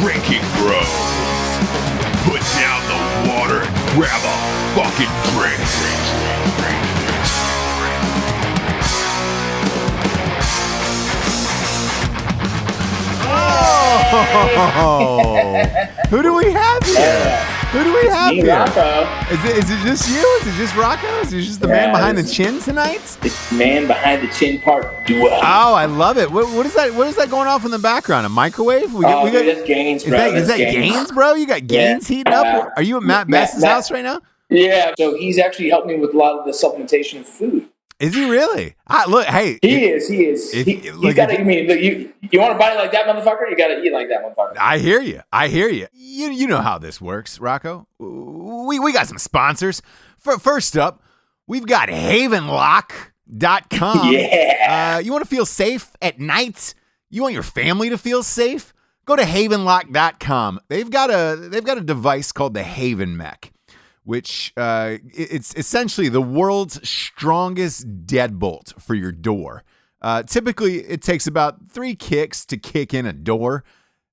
Drinkin Bro. Put down the water and grab a fucking drink. Oh, who do we have here? Who do we have Me, here? Rocco. Is it just you? Is it just Rocco? Is it just the man behind the chin tonight? It's man behind the chin part duo. Oh, I love it. What is that? What is that going off in the background? A microwave? Dude, that's Gaines, bro. Is that Gaines, bro? You got Gaines heating up? Are you at Matt Best's house right now? Yeah, so he's actually helped me with a lot of the supplementation of food. Is he really? Look, hey. He is. He's got to, you want to bite like that, motherfucker? You got to eat like that, motherfucker. I hear you. You know how this works, Rocco. We got some sponsors. First up, we've got havenlock.com. Yeah. You want to feel safe at night? You want your family to feel safe? Go to havenlock.com. They've got a device called the Haven Mech, which it's essentially the world's strongest deadbolt for your door. Typically, it takes about 3 kicks to kick in a door.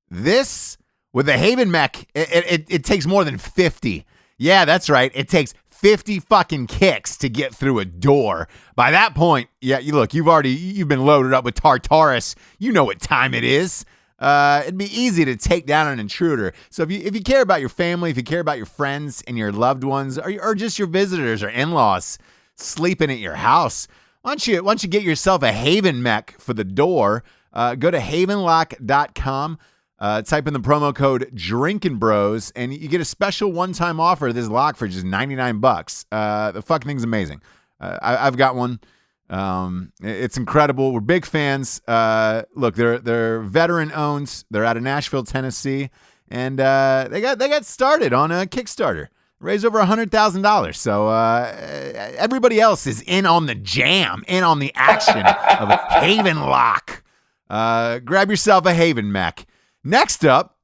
This, with the Haven Mech, it takes more than 50. Yeah, that's right. It takes 50 fucking kicks to get through a door. By that point, you've been loaded up with Tartarus. You know what time it is. It'd be easy to take down an intruder. So if you care about your family, if you care about your friends and your loved ones, or just your visitors or in-laws sleeping at your house, why don't you get yourself a Haven Mech for the door? Go to havenlock.com, type in the promo code Drinkin Bros, and you get a special one-time offer of this lock for just $99. The fucking thing's amazing. I've got one. It's incredible. We're big fans. Look, they're veteran owned. They're out of Nashville, Tennessee, and they got started on a Kickstarter. Raised over $100,000. So everybody else is in on the jam, in on the action of Haven Lock. Grab yourself a Haven Mech. Next up,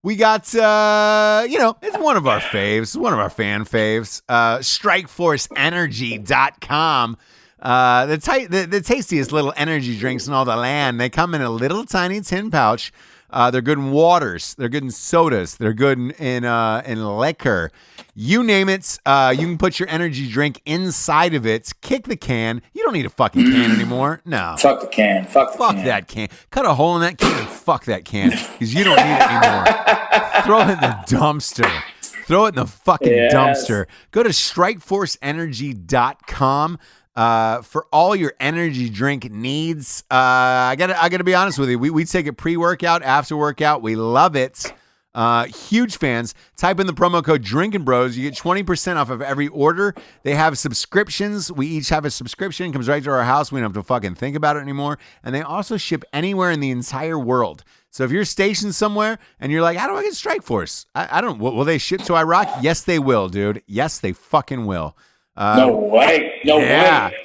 we got it's one of our faves, one of our fan faves. StrikeForceEnergy.com. The tastiest little energy drinks in all the land. They come in a little tiny tin pouch. They're good in waters. They're good in sodas. They're good in liquor. You name it. You can put your energy drink inside of it. Kick the can. You don't need a fucking can anymore. No. Fuck the can. Fuck that can. Cut a hole in that can and fuck that can because you don't need it anymore. Throw it in the dumpster. Throw it in the fucking dumpster. Go to StrikeForceEnergy.com. For all your energy drink needs. I gotta be honest with you. We take it pre-workout, after workout. We love it. Huge fans. Type in the promo code Drinkin Bros. You get 20% off of every order. They have subscriptions. We each have a subscription. It comes right to our house. We don't have to fucking think about it anymore. And they also ship anywhere in the entire world. So if you're stationed somewhere and you're like, how do I get Strike Force? I don't. Will they ship to Iraq? Yes, they will, dude. Yes, they fucking will. No way.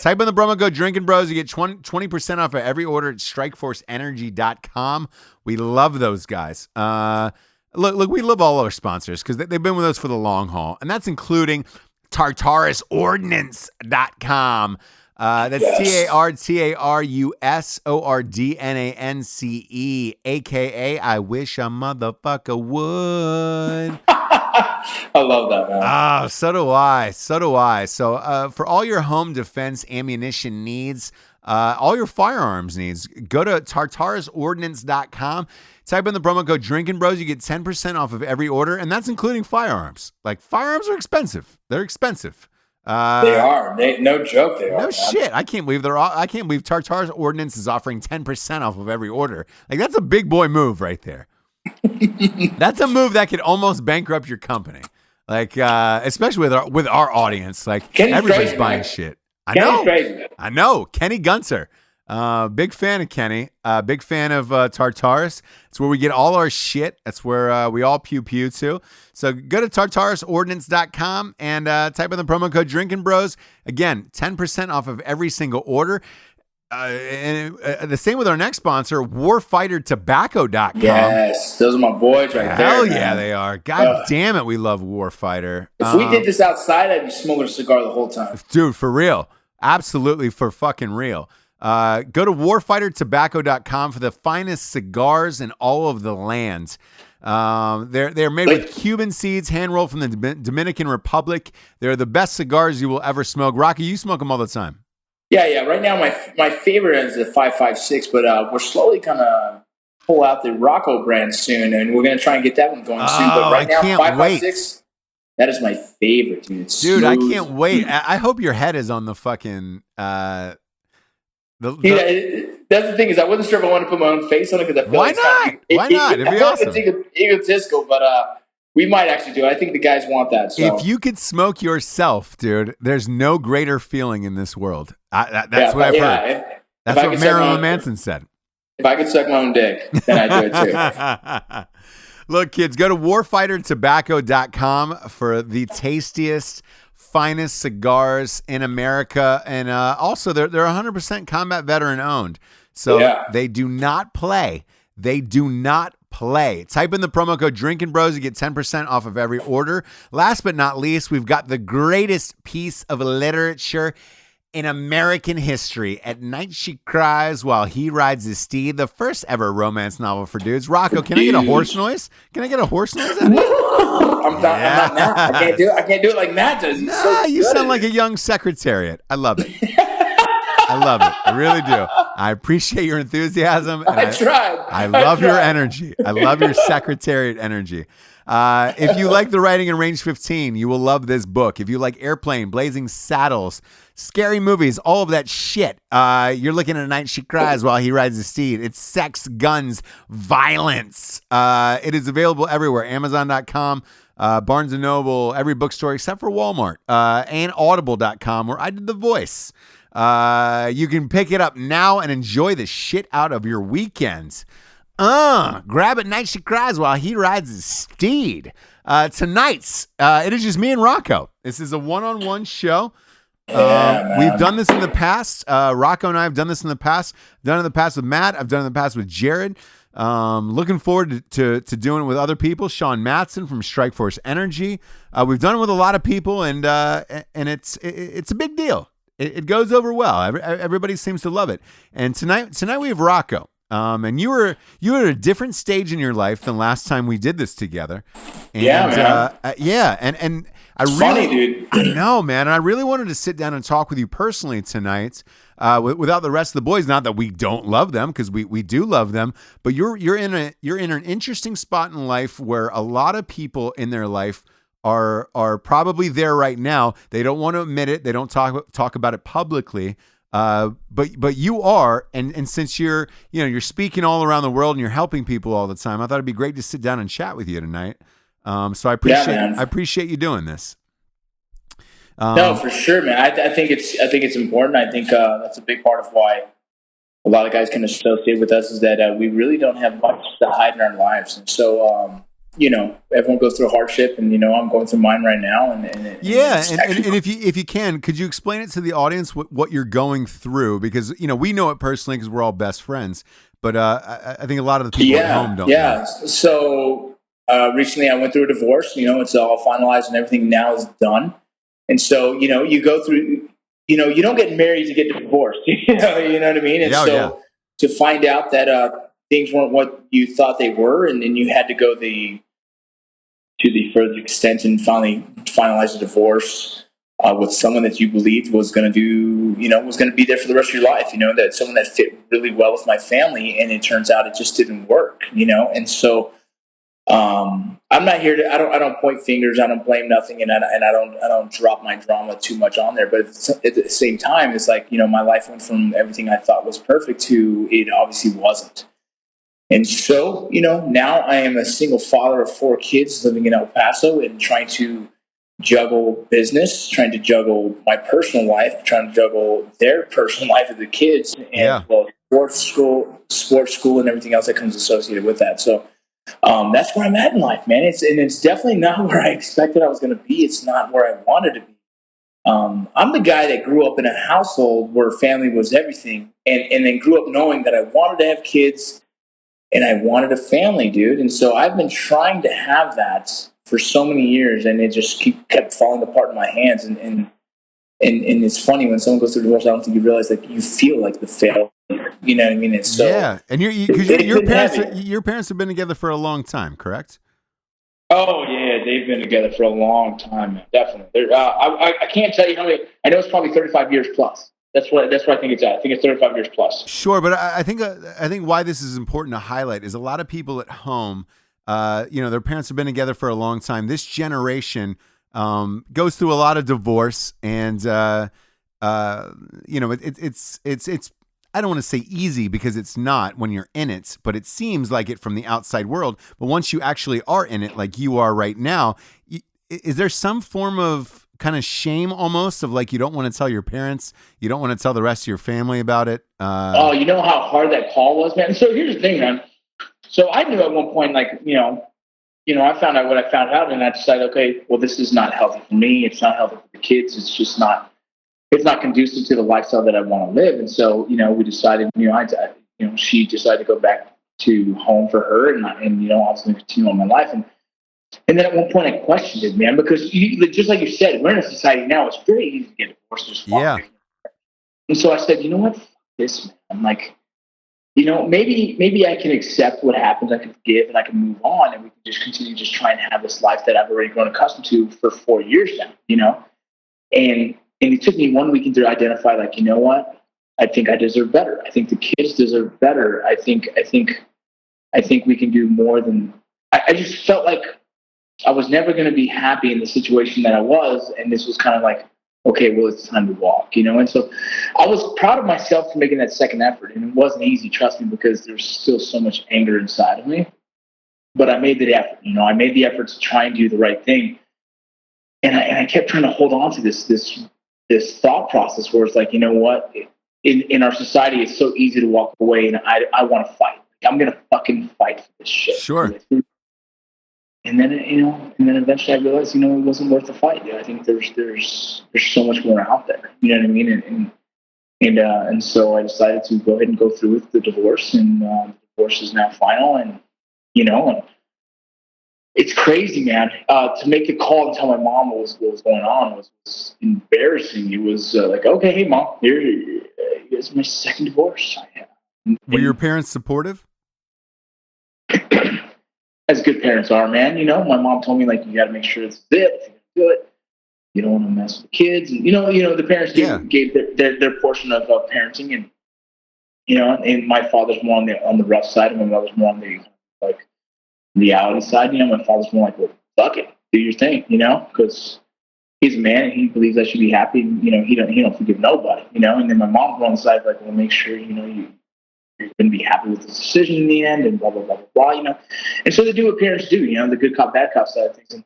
Type in the promo code Drinkin Bros. You get 20% off of every order at StrikeForceEnergy.com. We love those guys. Look, we love all our sponsors because they've been with us for the long haul, and that's including TartarusOrdnance.com. That's TartarusOrdnance, a.k.a. I wish a motherfucker would. I love that, man. Oh, so do I. So for all your home defense ammunition needs, all your firearms needs, go to TartarusOrdnance.com. Type in the promo code Drinkin Bros. You get 10% off of every order, and that's including firearms. Like, firearms are expensive. They're expensive. They are. No joke. They are. No shit. I can't believe Tartarus Ordnance is offering 10% off of every order. Like, that's a big boy move right there. That's a move that could almost bankrupt your company. Like, especially with our audience. Like, Kenny's everybody's crazy, buying man. shit. Kenny's crazy. I know. Kenny Gunter. Big fan of Kenny. Big fan of Tartarus. It's where we get all our shit. That's where we all pew to. So go to TartarusOrdnance.com and type in the promo code Drinkin Bros. Again, 10% off of every single order. And the same with our next sponsor, warfightertobacco.com. Yes, those are my boys right there. Hell yeah, they are. God damn it, we love Warfighter. If we did this outside, I'd be smoking a cigar the whole time. Dude, for real. Absolutely for fucking real. Go to warfightertobacco.com for the finest cigars in all of the land. They're made with Cuban seeds, hand rolled from the Dominican Republic. They're the best cigars you will ever smoke. Rocky, you smoke them all the time. Yeah. Right now, my favorite is the 556, but we're slowly gonna pull out the Rocco brand soon, and we're gonna try and get that one going soon. But right now, 556, that is my favorite, dude. It's dude, smooth. I can't wait. I hope your head is on the fucking. That's the thing is, I wasn't sure if I wanted to put my own face on it because I feel why not? Why not? It'd be awesome. It's egotistical, but we might actually do it. I think the guys want that. So. If you could smoke yourself, dude, there's no greater feeling in this world. That's what I've heard. That's what Marilyn Manson said. If I could suck my own dick, then I'd do it too. Look, kids, go to warfightertobacco.com for the tastiest, finest cigars in America. And also, they're 100% combat veteran owned. So they do not play. They do not play. Type in the promo code Drinkin Bros. You get 10% off of every order. Last but not least, we've got the greatest piece of literature in American history. At night she cries while he rides his steed. The first ever romance novel for dudes. Rocco, can I get a horse noise? Can I get a horse noise? I'm not Matt. I can't do it like Matt does. You sound like a young secretariat. I love it. I love it. I really do. I appreciate your enthusiasm. And I tried. I love your energy. I love your secretariat energy. If you like the writing in Range 15, you will love this book. If you like Airplane, Blazing Saddles, scary movies, all of that shit, you're looking at A Night She Cries While He Rides His Steed. It's sex, guns, violence. It is available everywhere. Amazon.com, Barnes & Noble, every bookstore except for Walmart, and Audible.com, where I did the voice. You can pick it up now and enjoy the shit out of your weekends. Grab At Night She Cries While He Rides His Steed. Tonight's, it is just me and Rocco. This is a one-on-one show. We've done this in the past. Rocco and I have done this in the past. Done it in the past with Matt. I've done it in the past with Jared. Looking forward to doing it with other people. Sean Matson from Strikeforce Energy. We've done it with a lot of people, and it's a big deal. It goes over well. Everybody seems to love it. And tonight we have Rocco. And you were at a different stage in your life than last time we did this together. And, and I really, funny, dude. I know, man. And I really wanted to sit down and talk with you personally tonight, without the rest of the boys. Not that we don't love them, because we do love them. But you're in an interesting spot in life where a lot of people in their life are probably there right now. They don't want to admit it. They don't talk about it publicly. But you are, and since you're speaking all around the world and you're helping people all the time, I thought it'd be great to sit down and chat with you tonight. So I appreciate you doing this. No, for sure, man. I think it's important. I think that's a big part of why a lot of guys can associate with us is that we really don't have much to hide in our lives, and so everyone goes through hardship, and I'm going through mine right now. And if you can, could you explain it to the audience what you're going through? Because we know it personally because we're all best friends, but I think a lot of the people at home don't. Yeah. So recently, I went through a divorce. It's all finalized and everything now is done. And so you go through. You don't get married to get divorced. You know what I mean? And to find out that things weren't what you thought they were, and then you had to go to the further extent and finally finalize a divorce with someone that you believed was going to was going to be there for the rest of your life. That someone that fit really well with my family, and it turns out it just didn't work. And so I'm not here to. I don't point fingers. I don't blame nothing, and I don't drop my drama too much on there. But at the same time, it's like my life went from everything I thought was perfect to it obviously wasn't. And so, now I am a single father of 4 kids living in El Paso and trying to juggle business, trying to juggle my personal life, trying to juggle their personal life of the kids, and sports school, and everything else that comes associated with that. So that's where I'm at in life, man. It's definitely not where I expected I was going to be. It's not where I wanted to be. I'm the guy that grew up in a household where family was everything, and then grew up knowing that I wanted to have kids. And I wanted a family, dude. And so I've been trying to have that for so many years, and it just kept falling apart in my hands. And And it's funny when someone goes through divorce. I don't think you realize that you feel like the failure. You know what I mean? It's so Yeah, and because it's your been parents heavy. your parents have been together for a long time, correct? Oh yeah, they've been together for a long time, man. Definitely. I can't tell you how many. I know it's probably 35 years plus. That's what I think it's at. I think it's 35 years plus. Sure, but I think why this is important to highlight is a lot of people at home, their parents have been together for a long time. This generation goes through a lot of divorce, and it's I don't want to say easy because it's not when you're in it, but it seems like it from the outside world. But once you actually are in it, like you are right now, is there some form of kind of shame almost of like you don't want to tell your parents, you don't want to tell the rest of your family about it? Oh, you know how hard that call was, man. So here's the thing, man. So I knew at one point, like I found out what I found out, and I decided, okay, well, this is not healthy for me. It's not healthy for the kids. It's just not. It's not conducive to the lifestyle that I want to live. And so, we decided, she decided to go back to home for her, and I was going to continue on my life. And then at one point, I questioned it, man, because just like you said, we're in a society now. It's very easy to get divorced. There's Yeah. And so I said, you know what, fuck this, man. I'm like, maybe I can accept what happens. I can forgive and I can move on, and we can just continue just trying to have this life that I've already grown accustomed to for 4 years now. And it took me 1 weekend to identify, like, you know what? I think I deserve better. I think the kids deserve better. I think we can do more than. I just felt like I was never going to be happy in the situation that I was, and this was kind of like, okay, well, it's time to walk. And so I was proud of myself for making that second effort, and it wasn't easy, trust me, because there's still so much anger inside of me. But I made the effort. I made the effort to try and do the right thing, and I kept trying to hold on to this thought process where it's like, you know what? In our society, it's so easy to walk away, and I want to fight. I'm gonna fucking fight for this shit. Sure. And then eventually I realized, it wasn't worth the fight. I think there's so much more out there. You know what I mean? And so I decided to go ahead and go through with the divorce, and the divorce is now final. And it's crazy, man. To make the call and tell my mom what was going on was embarrassing. It was like, okay, hey, mom, here's my second divorce. Were your parents supportive? As good parents are, man. My mom told me, like, you got to make sure it's it. If you're gonna do it, you don't want to mess with the kids. And the parents gave their portion of parenting, and and my father's more on the rough side, and my mother's more on the like reality side. My father's more like, well, fuck it, do your thing, because he's a man and he believes I should be happy. And, he don't forgive nobody, And then my mom's on the side, like, well, make sure you're going to be happy with the decision in the end, and blah blah blah blah blah. And so they do what parents do, the good cop bad cop side of things. And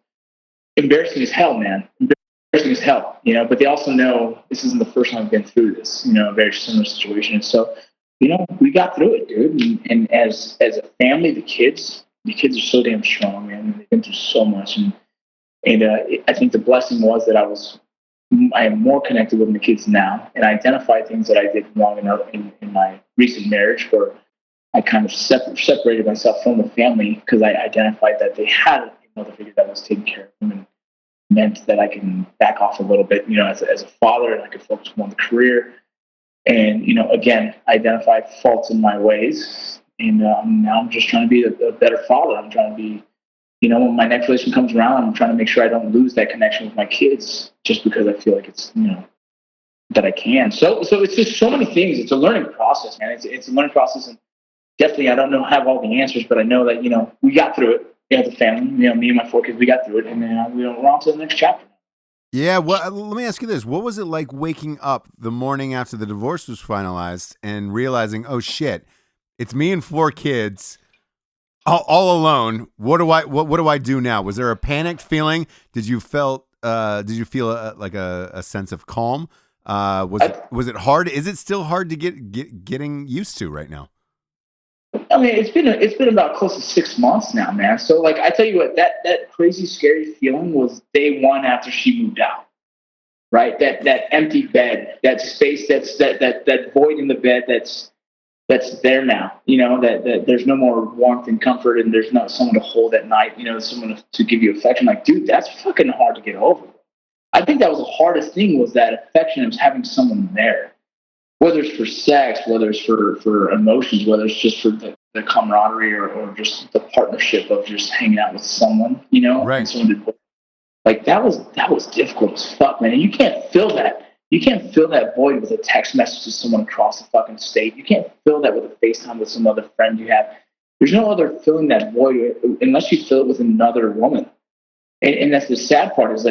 embarrassing as hell, man. Embarrassing as hell, But they also know this isn't the first time I've been through this, a very similar situation. And so, we got through it, dude. And as a family, the kids are so damn strong, man. They've been through so much, and I think the blessing was that I am more connected with my kids now, and I identify things that I did wrong in my recent marriage, where I kind of separated myself from the family because I identified that they had another figure that was taking care of them, and meant that I can back off a little bit, as a father, and I could focus more on the career. And again, identify faults in my ways, and now I'm just trying to be a better father. I'm trying to be. When my next relation comes around, I'm trying to make sure I don't lose that connection with my kids just because I feel like it's, that I can. So it's just so many things. It's a learning process, man. It's a learning process, and definitely I don't have all the answers, but I know that, we got through it. We have the family, me and my 4 kids, we got through it, and then we're on to the next chapter. Yeah, well, let me ask you this. What was it like waking up the morning after the divorce was finalized and realizing, oh shit, it's me and 4 kids all alone? What do I do now? Was there a panicked feeling? Did you feel like a sense of calm? Was it hard? Is it still hard to getting used to right now? I mean, it's been about close to 6 months now, man. So like, I tell you what, that crazy, scary feeling was day one after she moved out, right? That empty bed, that space, that void in the bed that's there now, that there's no more warmth and comfort, and there's not someone to hold at night, someone to give you affection. Like, dude, that's fucking hard to get over. I I think that was the hardest thing, was that affection of having someone there, whether it's for sex, whether it's for emotions, whether it's just for the camaraderie, or just the partnership of just hanging out with someone, and Right. someone to, like, that was difficult as fuck, man. And you can't fill that. You can't fill that void with a text message to someone across the fucking state. You can't fill that with a FaceTime with some other friend you have. There's no other filling that void unless you fill it with another woman. And that's the sad part, is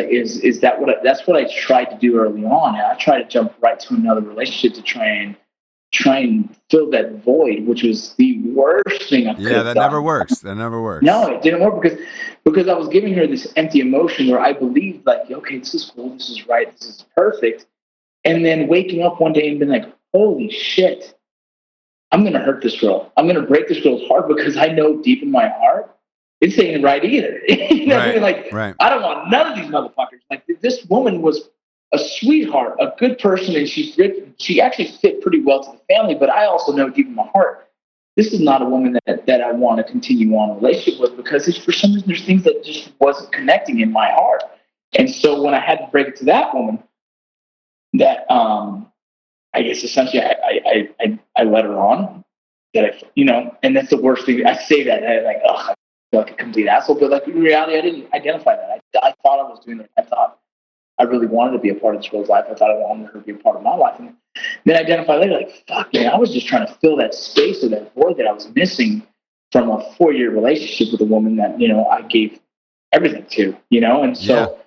that's what I tried to do early on. And I tried to jump right to another relationship to try and fill that void, which was the worst thing I could have done. Yeah, that never works. That never works. No, it didn't work because I was giving her this empty emotion where I believed, like, okay, this is cool, this is right, this is perfect. And then waking up one day and being like, holy shit, I'm going to hurt this girl. I'm going to break this girl's heart, because I know deep in my heart, it's ain't right either. You know what I mean? Like, right. I don't want none of these motherfuckers. Like, this woman was a sweetheart, a good person, and she actually fit pretty well to the family. But I also know deep in my heart, this is not a woman that I want to continue on a relationship with, because for some reason there's things that just wasn't connecting in my heart. And so when I had to break it to that woman, that I guess essentially I let her on. That and that's the worst thing. I say that, and I'm like, ugh, I feel like a complete asshole. But like, in reality, I didn't identify that. I thought I was doing it. I thought I really wanted to be a part of this girl's life. I thought I wanted her to be a part of my life. And then I identified later, like, fuck, man, I was just trying to fill that space or that void that I was missing from a 4-year relationship with a woman that, I gave everything to, and so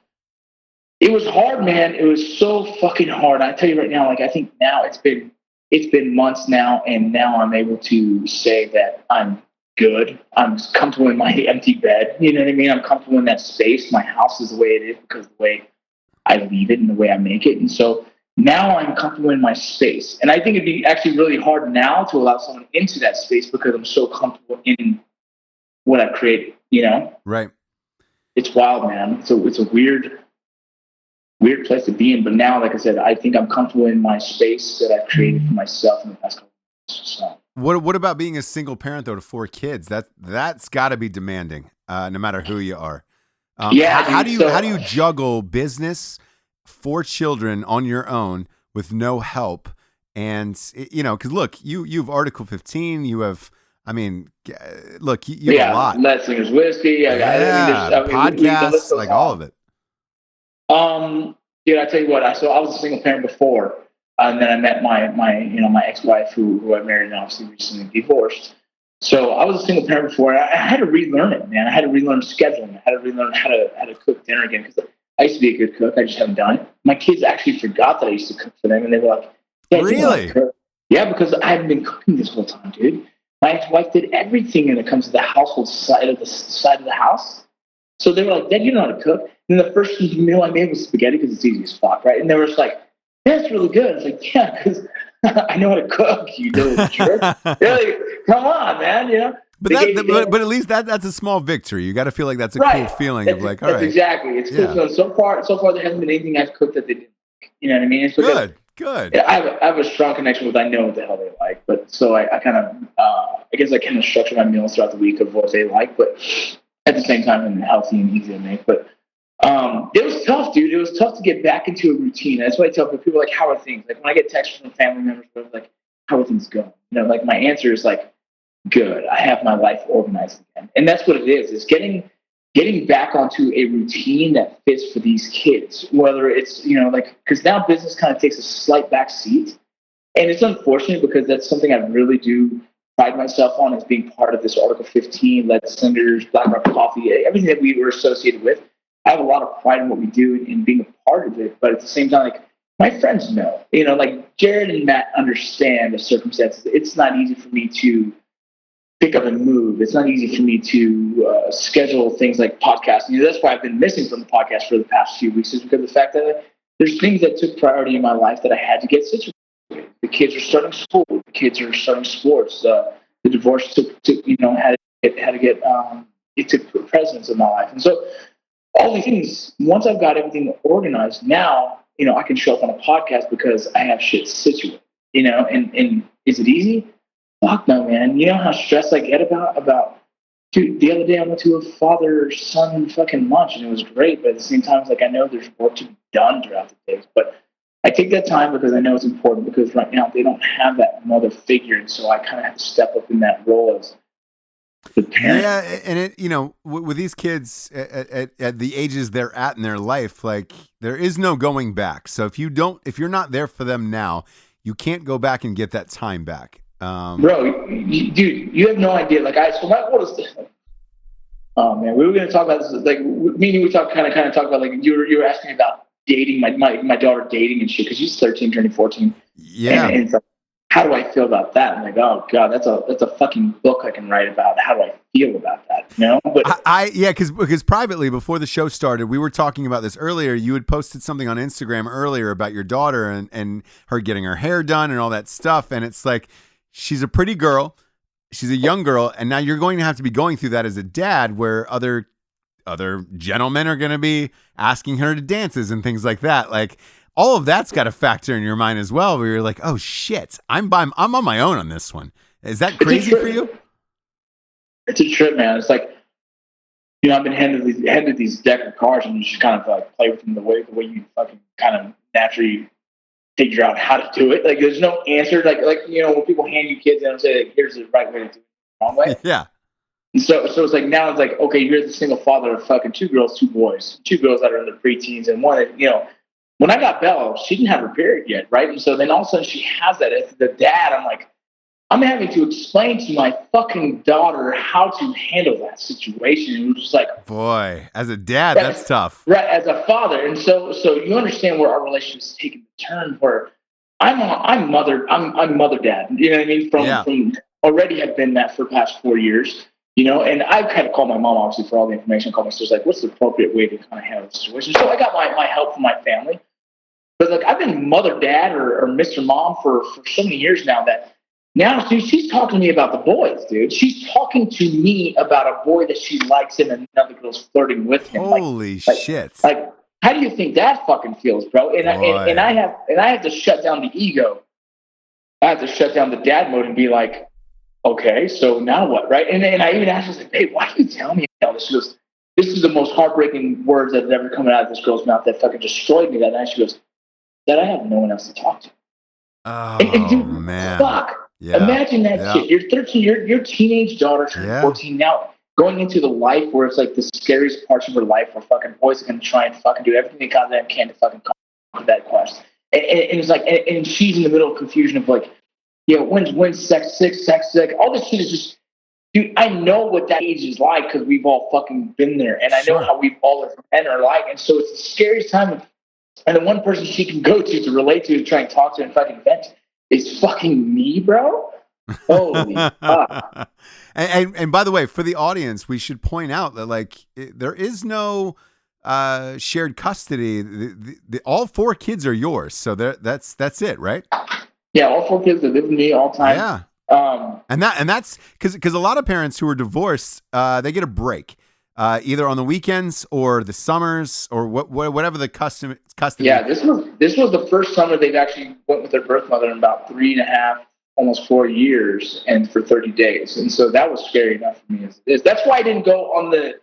it was hard, man. It was so fucking hard. I tell you right now, like, I think now it's been months now, and now I'm able to say that I'm good. I'm comfortable in my empty bed. You know what I mean? I'm comfortable in that space. My house is the way it is because of the way I leave it and the way I make it. And so now I'm comfortable in my space. And I think it'd be actually really hard now to allow someone into that space because I'm so comfortable in what I've created, Right. It's wild, man. So it's a weird place to be in. But now, like I said, I think I'm comfortable in my space that I've created for myself in the past couple of years. So. What about being a single parent, though, to 4 kids? That's got to be demanding, no matter who you are. How do you juggle business, 4 children on your own with no help? And because look, you've Article 15. You have, look, you have a lot. Let's Whiskey. I got podcasts, like all of it. Dude, I tell you what. I was a single parent before, and then I met my ex-wife who I married and obviously recently divorced. So I was a single parent before, and I had to relearn it, man. I had to relearn scheduling. I had to relearn how to cook dinner again, because I used to be a good cook. I just haven't done it. My kids actually forgot that I used to cook for them, and they were like, "Really?" Yeah, because I haven't been cooking this whole time, dude. My ex-wife did everything when it comes to the household side of the house. So they were like, "Dad, you know how to cook?" And the first meal I made was spaghetti because it's easy as fuck, right? And they were just like, "Yeah, it's really good." It's like, "Yeah, because I know how to cook. You do it, jerk." They're like, "Come on, man," But but at least that's a small victory. You got to feel like that's a cool feeling of like, all right. Exactly. It's cool. So far there hasn't been anything I've cooked that they didn't like. You know what I mean? It's Good. I have a strong connection with, I know what the hell they like, but so I kind of I guess I kind of structure my meals throughout the week of what they like, but at the same time, I'm healthy and easy to make. But it was tough, dude. It was tough to get back into a routine. That's what I tell people, like, how are things? Like, when I get texts from family members, like, how are things going? Like, my answer is like, good. I have my life organized again. And that's what it is. It's getting back onto a routine that fits for these kids, whether it's, because now business kind of takes a slight back seat. And it's unfortunate because that's something I really do pride myself on, as being part of this Article 15, Lead Cinders, Black Rock Coffee, everything that we were associated with. I have a lot of pride in what we do and being a part of it. But at the same time, like, my friends know, like Jared and Matt understand the circumstances. It's not easy for me to pick up and move. It's not easy for me to schedule things like podcasting. That's why I've been missing from the podcast for the past few weeks, is because of the fact that there's things that took priority in my life that I had to get situated. The kids are starting school. The kids are starting sports. The divorce took it took precedence in my life. And so all these things, once I've got everything organized, now, I can show up on a podcast because I have shit situated, and is it easy? Fuck no, man. You know how stressed I get about dude, the other day I went to a father-son fucking lunch, and it was great. But at the same time, it's like I know there's work to be done throughout the day. But I take that time because I know it's important. Because right now they don't have that mother figure, and so I kind of have to step up in that role as the parent. Yeah, and it, with these kids at the ages they're at in their life, like there is no going back. So if you're not there for them now, you can't go back and get that time back. Bro, dude, you have no idea. Like so my oldest. Oh man, we were going to talk about this. Like me and you, we kind of talk about like you were asking me about dating my daughter dating and shit because she's 13, turning 14. Yeah. And it's like, how do I feel about that? I'm like, oh god, that's a fucking book I can write about. How do I feel about that? But because privately before the show started, we were talking about this earlier. You had posted something on Instagram earlier about your daughter and her getting her hair done and all that stuff, and it's like she's a pretty girl. She's a young girl, and now you're going to have to be going through that as a dad, where other gentlemen are going to be asking her to dances and things like that. Like all of that's got to factor in your mind as well. Where you're like, oh shit, I'm on my own on this one. Is that crazy for you? It's a trip, man. It's like I've been handed these deck of cards, and you just kind of like play with them the way you fucking kind of naturally figure out how to do it. Like there's no answer. Like when people hand you kids and say like, here's the right way to do it, the wrong way. Yeah. And so it's like now it's like, okay, you're the single father of fucking 2 girls, 2 boys, 2 girls that are in their preteens, and one that when I got Belle, she didn't have her period yet, right? And so then all of a sudden she has that. As the dad, I'm like, I'm having to explain to my fucking daughter how to handle that situation. It was just like, boy, as a dad, that's tough. Right, as a father. And so you understand where our relationship is taking the turn where I'm mother dad. You know what I mean? From already have been that for the past 4 years. And I've kind of called my mom obviously for all the information. Called my sisters like, what's the appropriate way to kind of handle the situation? So I got my help from my family. But like I've been mother dad or Mr. Mom for so many years now that now, dude, she's talking to me about the boys, dude. She's talking to me about a boy that she likes and another girl's flirting with him. Holy shit. Like, how do you think that fucking feels, bro? And I have to shut down the ego. I have to shut down the dad mode and be like, okay, so now what, right? And I even asked her, I was like, babe, why do you tell me all this? She goes, this is the most heartbreaking words that have ever come out of this girl's mouth that fucking destroyed me that night. She goes, Dad, I have no one else to talk to. Oh, and dude, man. Fuck. Yeah. Imagine that shit. You're 13, your teenage daughter turned 14 now, going into the life where it's like the scariest parts of her life where fucking boys are going to try and fucking do everything they goddamn can to fucking conquer that quest. And it's like, and she's in the middle of confusion of like, when's sex sick, all this shit is just, dude, I know what that age is like because we've all fucking been there. And I know how we've all been are like. And so it's the scariest time. And the one person she can go to relate to try and talk to and fucking vent is fucking me, bro. Holy fuck. And by the way, for the audience, we should point out that like there is no shared custody. All 4 kids are yours, so that's it, right? Yeah, all 4 kids that live with me all the time. Yeah. And that's because a lot of parents who are divorced, they get a break. Either on the weekends or the summers or whatever the custody. Yeah, this was the first summer they've actually went with their birth mother in about 3.5, almost 4 years, and for 30 days. And so that was scary enough for me as it is. That's why I didn't go on the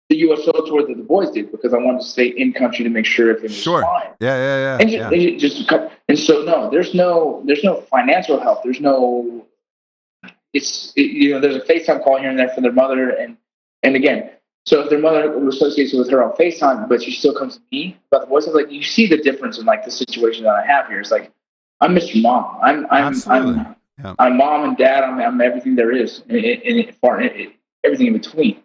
USO tour that the boys did because I wanted to stay in country to make sure everything was fine. Yeah. And so no, there's no financial help. There's no. There's a FaceTime call here and there for their mother, and again. So if their mother associates with her on FaceTime, but she still comes to me about the voice, like you see the difference in like the situation that I have here. It's like I'm Mr. Mom. I'm mom and dad. I'm everything there is, and everything in between.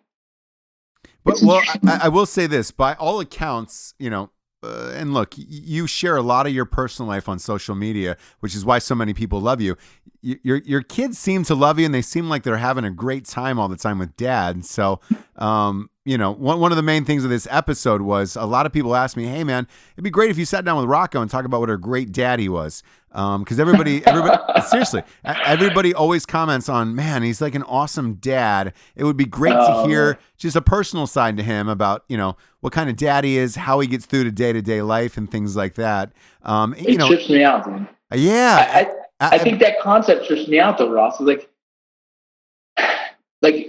But I will say this: by all accounts, and look, you share a lot of your personal life on social media, which is why so many people love you. Your kids seem to love you, and they seem like they're having a great time all the time with dad. So, one of the main things of this episode was a lot of people asked me, "Hey, man, it'd be great if you sat down with Rocco and talk about what a great dad he was." Because everybody, seriously, everybody always comments on, man, he's like an awesome dad. It would be great to hear just a personal side to him about, what kind of dad he is, how he gets through to day-to-day life and things like that. It trips me out, man. Yeah. I think that concept trips me out though, Ross. Like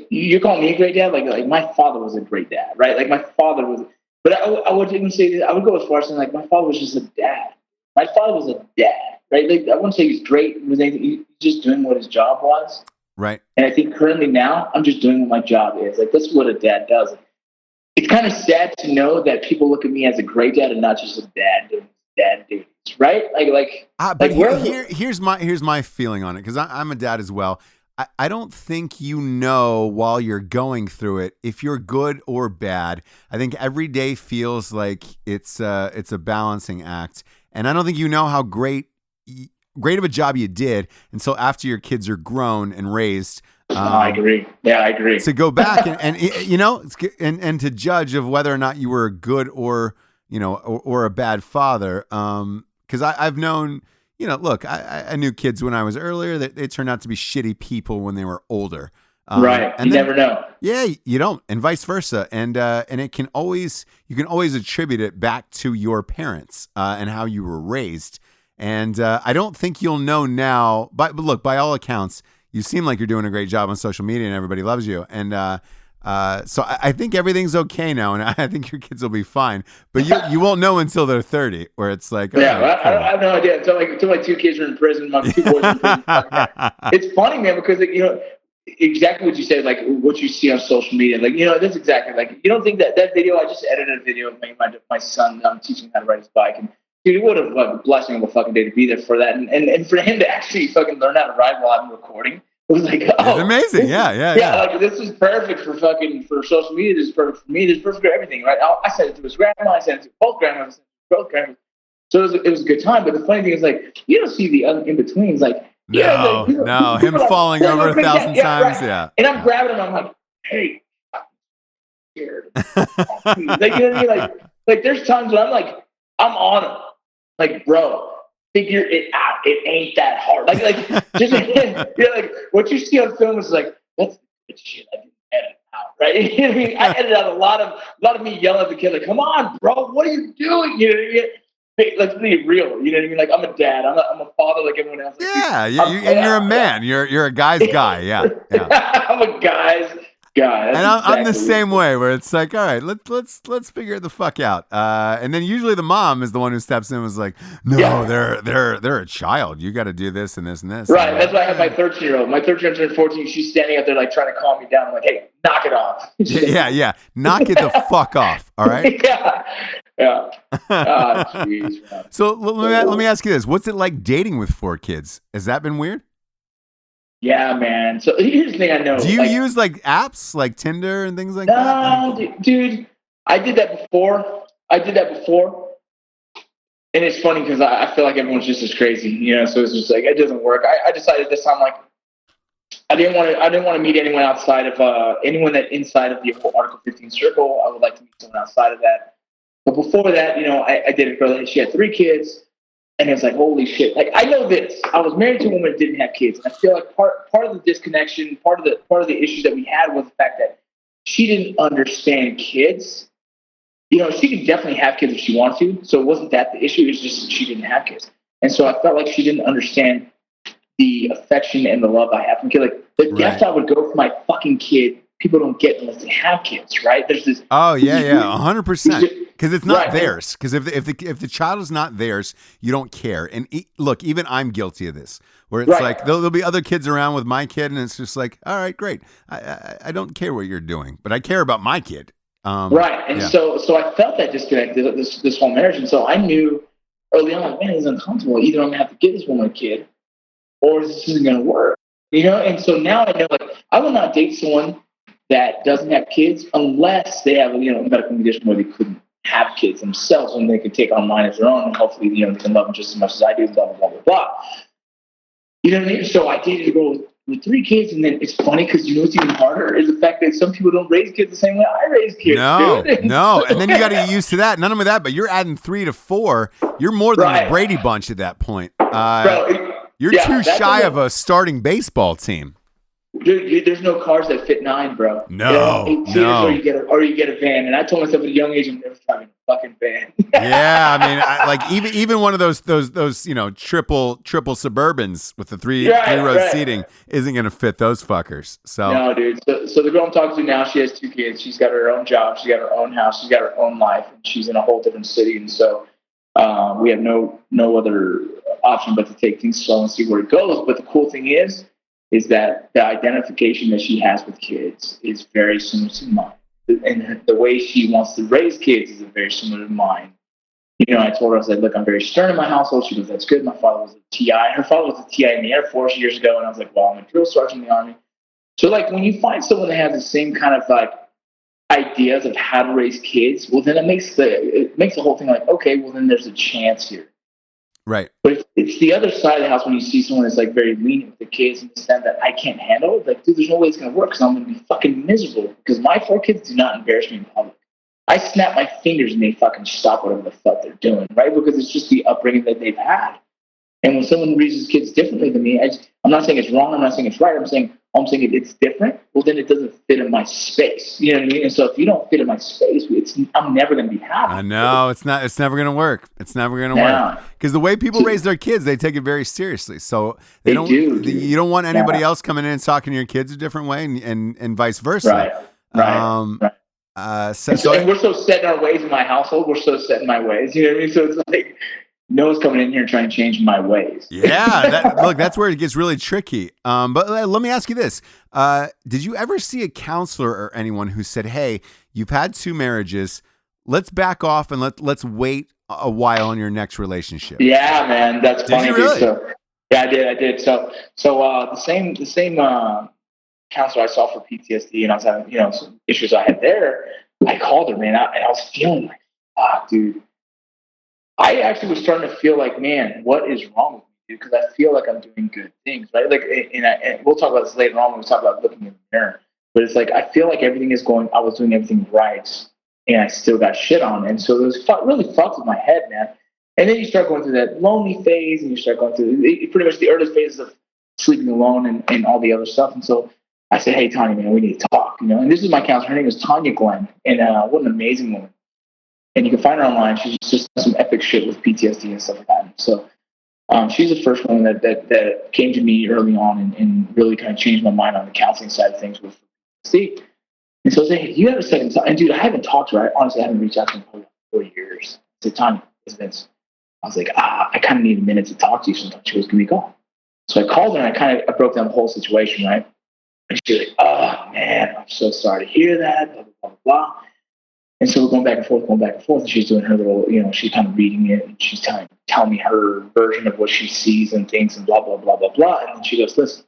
you're calling me a great dad. Like my father was a great dad, right? Like my father was, but I would even say that I would go as far as saying like my father was just a dad. My father was a dad, right? Like I wouldn't say he's great. He was anything. He's just doing what his job was. Right. And I think currently now I'm just doing what my job is. Like that's what a dad does. It's kind of sad to know that people look at me as a great dad and not just a dad doing dad duties, right? But here's my feeling on it, because I'm a dad as well. I don't think you know while you're going through it if you're good or bad. I think every day feels like it's a balancing act, and I don't think you know how great of a job you did until after your kids are grown and raised. I agree. Yeah, I agree. To go back and to judge of whether or not you were a good or a bad father. Because I've known, look, I knew kids when I was earlier that they turned out to be shitty people when they were older. Right. And you never know. Yeah, you don't, and vice versa. And you can always attribute it back to your parents and how you were raised. And I don't think you'll know now. But look, by all accounts, you seem like you're doing a great job on social media and everybody loves you. And so I think everything's okay now, and I think your kids will be fine. But you won't know until they're 30, where it's like, I have no idea. Until my two kids are in prison, my two boys are in prison. It's funny, man, because exactly what you said, like what you see on social media, like that's exactly like you don't think that video. I just edited a video of my son. I'm teaching him how to ride his bike, and dude, it would have a blessing of a fucking day to be there for that, and for him to actually fucking learn how to ride while I'm recording. It was like, oh, it's amazing. Yeah. Like this is perfect for social media. This is perfect for me. This is perfect for everything, right? I sent it to his grandma. I sent it to both grandmas. So it was a good time. But the funny thing is, like, you don't see the in betweens, like. No, him falling over 1,000 times. Yeah. And I'm grabbing him. I'm like, hey, I'm scared. Like, you know what I mean? Like there's times when I'm like, I'm on him. Like, bro, figure it out. It ain't that hard. Like just like what you see on film is like, that's good shit I didn't edit out, right? You know what I mean? I edited out a lot of me yelling at the kid, like, come on, bro, what are you doing? Let's be real. You know what I mean? Like I'm a dad. I'm a father like everyone else. Like, and you're a man. You're a guy's guy. Yeah. I'm a guy's guy. And I'm the same way, where it's like, all right, let's figure it the fuck out. And then usually the mom is the one who steps in and was like, no, they're a child. You got to do this and this and this. Right. That's why I have my 13-year-old. My 13-year-old turned 14. She's standing up there like trying to calm me down. I'm like, hey, knock it off. Yeah. Knock it the fuck off. All right. Yeah. Oh, geez, so let me ask you this: what's it like dating with 4 kids? Has that been weird? Yeah, man. So here's the thing I know. Do you use like apps like Tinder and things like that? No, dude. I did that before. And it's funny because I feel like everyone's just as crazy, so it's just like, it doesn't work. I decided this time, like, I didn't want to meet anyone outside of anyone that inside of the Article 15 circle. I would like to meet someone outside of that. But before that, I dated a girl and she had 3 kids. And it's like, holy shit. Like, I know this. I was married to a woman that didn't have kids. And I feel like part of the disconnection, part of the issues that we had was the fact that she didn't understand kids. She could definitely have kids if she wanted to. So it wasn't that the issue. It was just she didn't have kids. And so I felt like she didn't understand the affection and the love I have from kids. Like, the depth I would go for my fucking kid, people don't get unless they have kids, right? There's this. Oh, yeah, 100%. Because it's not theirs. Because if the child is not theirs, you don't care. And look, even I'm guilty of this, where it's like there'll be other kids around with my kid, and it's just like, all right, great. I don't care what you're doing, but I care about my kid. Right. And so I felt that disconnect, this whole marriage. And so I knew early on, like, man, it's uncomfortable. Either I'm going to have to give this woman a kid, or this isn't going to work. And so now I know, like, I will not date someone that doesn't have kids unless they have a medical condition where they couldn't have kids themselves, and they could take on mine as their own, and hopefully they can love them just as much as I do, blah blah blah blah blah. You know what I mean? So I dated a girl with 3 kids, and then it's funny because what's even harder is the fact that some people don't raise kids the same way I raise kids. No, and then you got to get used to that. None of that, but you're adding 3 to 4. You're more than the Brady Bunch at that point. You're too shy of a starting baseball team. Dude, there's no cars that fit 9, bro. No, 8-seaters, no. or you get a van. And I told myself at a young age, I'm never driving a fucking van. Yeah, I mean, like even one of those triple Suburbans with the three row seating isn't going to fit those fuckers. So no, dude. So the girl I'm talking to now, she has 2 kids. She's got her own job. She's got her own house. She's got her own life. And she's in a whole different city. And so we have no other option but to take things slow and see where it goes. But the cool thing is that the identification that she has with kids is very similar to mine. And the way she wants to raise kids is very similar to mine. I told her, I said, look, I'm very stern in my household. She goes, that's good. My father was a TI. Her father was a TI in the Air Force years ago. And I was like, well, I'm a drill sergeant in the Army. So, like, when you find someone that has the same kind of, like, ideas of how to raise kids, well, then it makes the whole thing like, okay, well, then there's a chance here. right. But it's the other side of the house when you see someone that's, like, very lenient with the kids and understand that I can't handle it. Like, dude, there's no way it's going to work because I'm going to be fucking miserable because my 4 kids do not embarrass me in public. I snap my fingers and they fucking stop whatever the fuck they're doing, right? Because it's just the upbringing that they've had. And when someone raises kids differently than me, I'm not saying it's wrong. I'm not saying it's right. I'm saying it's different. Well, then it doesn't fit in my space. You know what I mean? And so if you don't fit in my space, I'm never going to be happy. I know it's never going to work. It's never going to work because the way people raise their kids, they take it very seriously. So they don't. You don't want anybody else coming in and talking to your kids a different way, and vice versa. Right. And we're so set in our ways in my household. We're so set in my ways. You know what I mean? So it's like no one's coming in here trying to change my ways. Yeah, look, that's where it gets really tricky. But let me ask you this: did you ever see a counselor or anyone who said, "Hey, you've had 2 marriages. Let's back off and let's wait a while in your next relationship"? Yeah, man, that's funny. Did you really? So, yeah, I did. So the same counselor I saw for PTSD, and I was having some issues I had there. I called her, man, and I was feeling like, fuck, dude. I actually was starting to feel like, man, what is wrong with me, dude? Because I feel like I'm doing good things, right? Like, and we'll talk about this later on when we talk about looking in the mirror. But it's like I feel like everything is going. I was doing everything right, and I still got shit on. And so it was really fucked with my head, man. And then you start going through that lonely phase, and you start going through pretty much the early phases of sleeping alone and all the other stuff. And so I said, hey, Tanya, man, we need to talk. And this is my counselor. Her name is Tanya Glenn, and what an amazing woman. And you can find her online. She's just done some epic shit with PTSD and stuff like that. So she's the first one that came to me early on and really kind of changed my mind on the counseling side of things with PTSD. And so I said, hey, you have a second time? And dude, I haven't talked to her. I honestly haven't reached out to her in probably 4 years. I said, Tanya, it's Vince. I was like, I kind of need a minute to talk to you sometime. She goes, give me a call. So I called her and I broke down the whole situation, right? And she's like, oh, man, I'm so sorry to hear that, blah, blah, blah, blah. And so we're going back and forth, and she's doing her little, she's kind of reading it, and she's telling me her version of what she sees and thinks and blah, blah, blah, blah, blah. And then she goes, listen,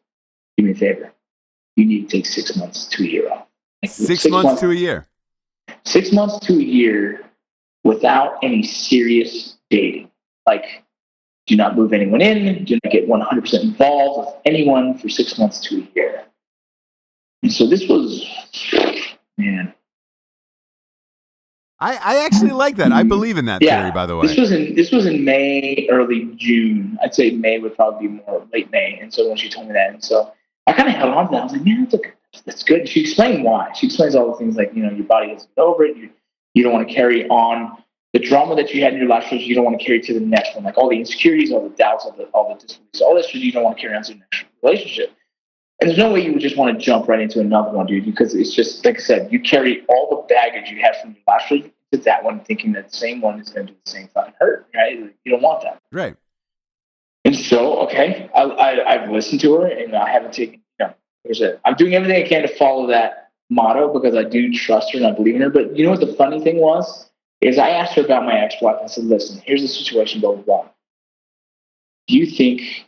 do me a favor. You need to take 6 months to a year off. Like, 6 months to a year? 6 months to a year without any serious dating. Like, do not move anyone in, do not get 100% involved with anyone for 6 months to a year. And so this was, man. I actually like that. I believe in that theory, by the way. This was in May, early June. I'd say May would probably be more late May. And so when she told me that, and so I kind of held on to that. I was like, man, that's good. And she explained why. She explains all the things like, your body has to get over it. You don't want to carry on the drama that you had in your last relationship. You don't want to carry to the next one. Like all the insecurities, all the doubts, all the disbeliefs, all that shit you don't want to carry on to the next relationship. And there's no way you would just want to jump right into another one, dude, because it's just, like I said, you carry all the baggage you had from your last relationship to that one, thinking that the same one is going to do the same fucking hurt, right? You don't want that. Right. And so, okay, I've listened to her, and I haven't taken, I'm doing everything I can to follow that motto because I do trust her and I believe in her. But you know what the funny thing was? Is I asked her about my ex-wife. I said, listen, here's the situation, blah, blah, blah. Do you think...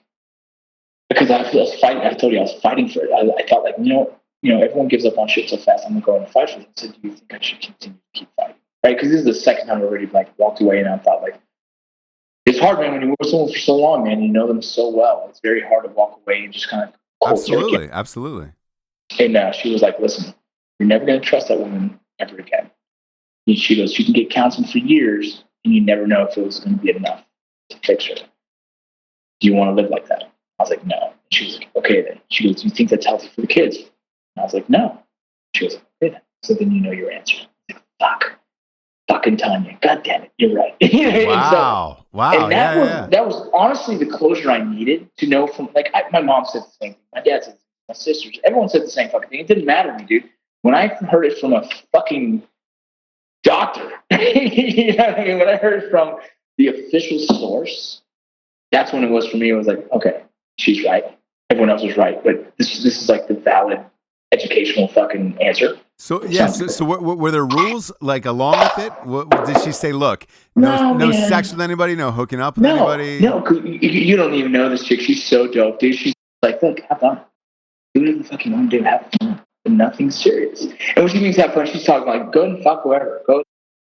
Because I was fighting, I told you I was fighting for it. I thought like, everyone gives up on shit so fast. I'm going to go and fight for it. I said, do you think I should continue to keep fighting? Right? Because this is the second time I already walked away, and I thought like, it's hard, man, when you work with someone for so long, man, you know them so well. It's very hard to walk away and just kind of Absolutely. And she was like, listen, you're never going to trust that woman ever again. And she goes, you can get counseling for years, and you never know if it was going to be enough to fix her. Do you want to live like that? I was like, no. And she was like, okay then. She goes, do you think that's healthy for the kids? And I was like, no. She goes, okay then. So then you know your answer. I'm like, fuck. Fucking Tanya. God damn it. You're right. Wow. Wow. And that was honestly the closure I needed to know from, like, my mom said the same thing. My dad said the same thing. My sisters, everyone said the same fucking thing. It didn't matter to me, dude. When I heard it from a fucking doctor, you know what I mean? When I heard it from the official source, that's when it was for me. It was like, okay, she's right. Everyone else was right. But this is like the valid educational fucking answer. So so were there rules like along with it? What did she say? Look, no sex with anybody, no hooking up with anybody. No, you don't even know this chick. She's so dope, dude. She's like, look, have fun. Do whatever the fuck you want to do. Have fun. Nothing serious. And when she means have fun, she's talking like, go and fuck whoever. Go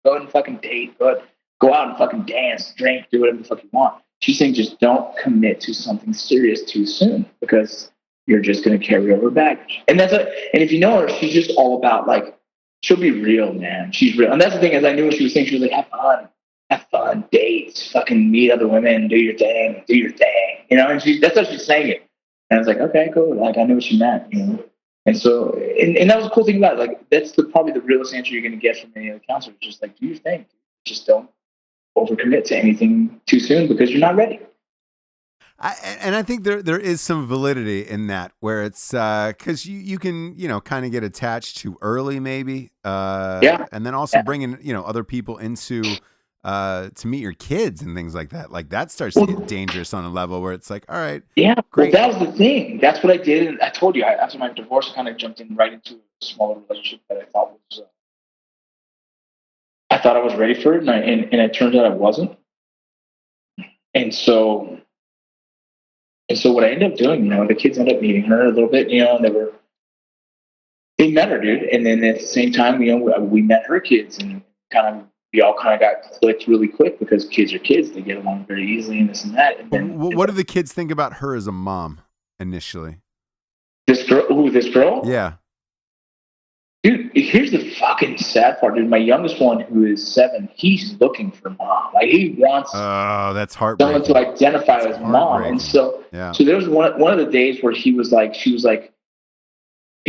and fucking date. Go out and fucking dance, drink, do whatever the fuck you want. She's saying just don't commit to something serious too soon because you're just going to carry over baggage. And and if you know her, she's just all about like, she'll be real, man. She's real. And that's the thing, as I knew what she was saying, she was like, have fun, date, fucking meet other women, do your thing, you know. And that's how she's saying it. And I was like, okay, cool. Like I knew what she meant, you know. And so, and that was the cool thing about it. Like that's probably the realest answer you're going to get from any other counselor. Just like do your thing. Just don't overcommit to anything too soon because you're not ready. I think there is some validity in that where it's because you can kind of get attached too early maybe and then also bringing other people into to meet your kids and things like that. Like that starts to get dangerous on a level where it's like, all right, great. Well, that was the thing. That's what I did. And I told you after my divorce, I kind of jumped in right into a smaller relationship that I thought was I thought I was ready for it, and it turned out I wasn't. And so what I ended up doing, the kids ended up meeting her a little bit, and they met her, dude. And then at the same time, we met her kids, and we all kind of got clicked really quick because kids are kids; they get along very easily, and this and that. And then, what do the kids think about her as a mom initially? This girl? Yeah. Dude, here's the fucking sad part, dude. My youngest one, who is 7, he's looking for mom. Like he wants that's heartbreaking. someone to identify as mom. And so there was one of the days where he was like, can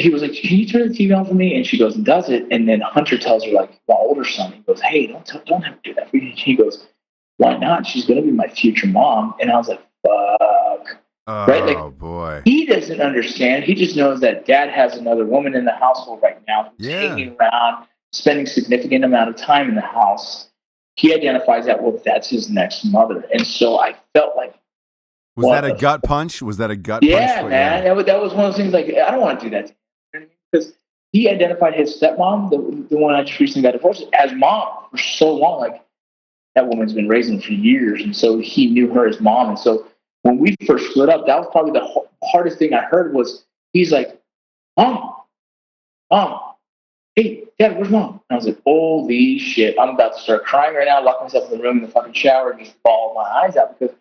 you turn the TV on for me? And she goes and does it. And then Hunter tells her, like, my older son, he goes, hey, don't have to do that for you. He goes, why not? She's going to be my future mom. And I was like, fuck. Oh, right? Like, boy. He doesn't understand. He just knows that dad has another woman in the household right now who's hanging around, spending significant amount of time in the house. He identifies that, well, that's his next mother. And so I felt like, Was that a gut punch? Was that a gut punch? Yeah, man. That was one of those things like, I don't want to do that to him. Because he identified his stepmom, the one I just recently got divorced, as mom for so long. Like, that woman's been raising him for years. And so he knew her as mom. And so when we first split up, that was probably the hardest thing I heard was, he's like, Mom, hey, Dad, where's Mom? And I was like, holy shit, I'm about to start crying right now, lock myself in the room in the fucking shower, and just bawl my eyes out because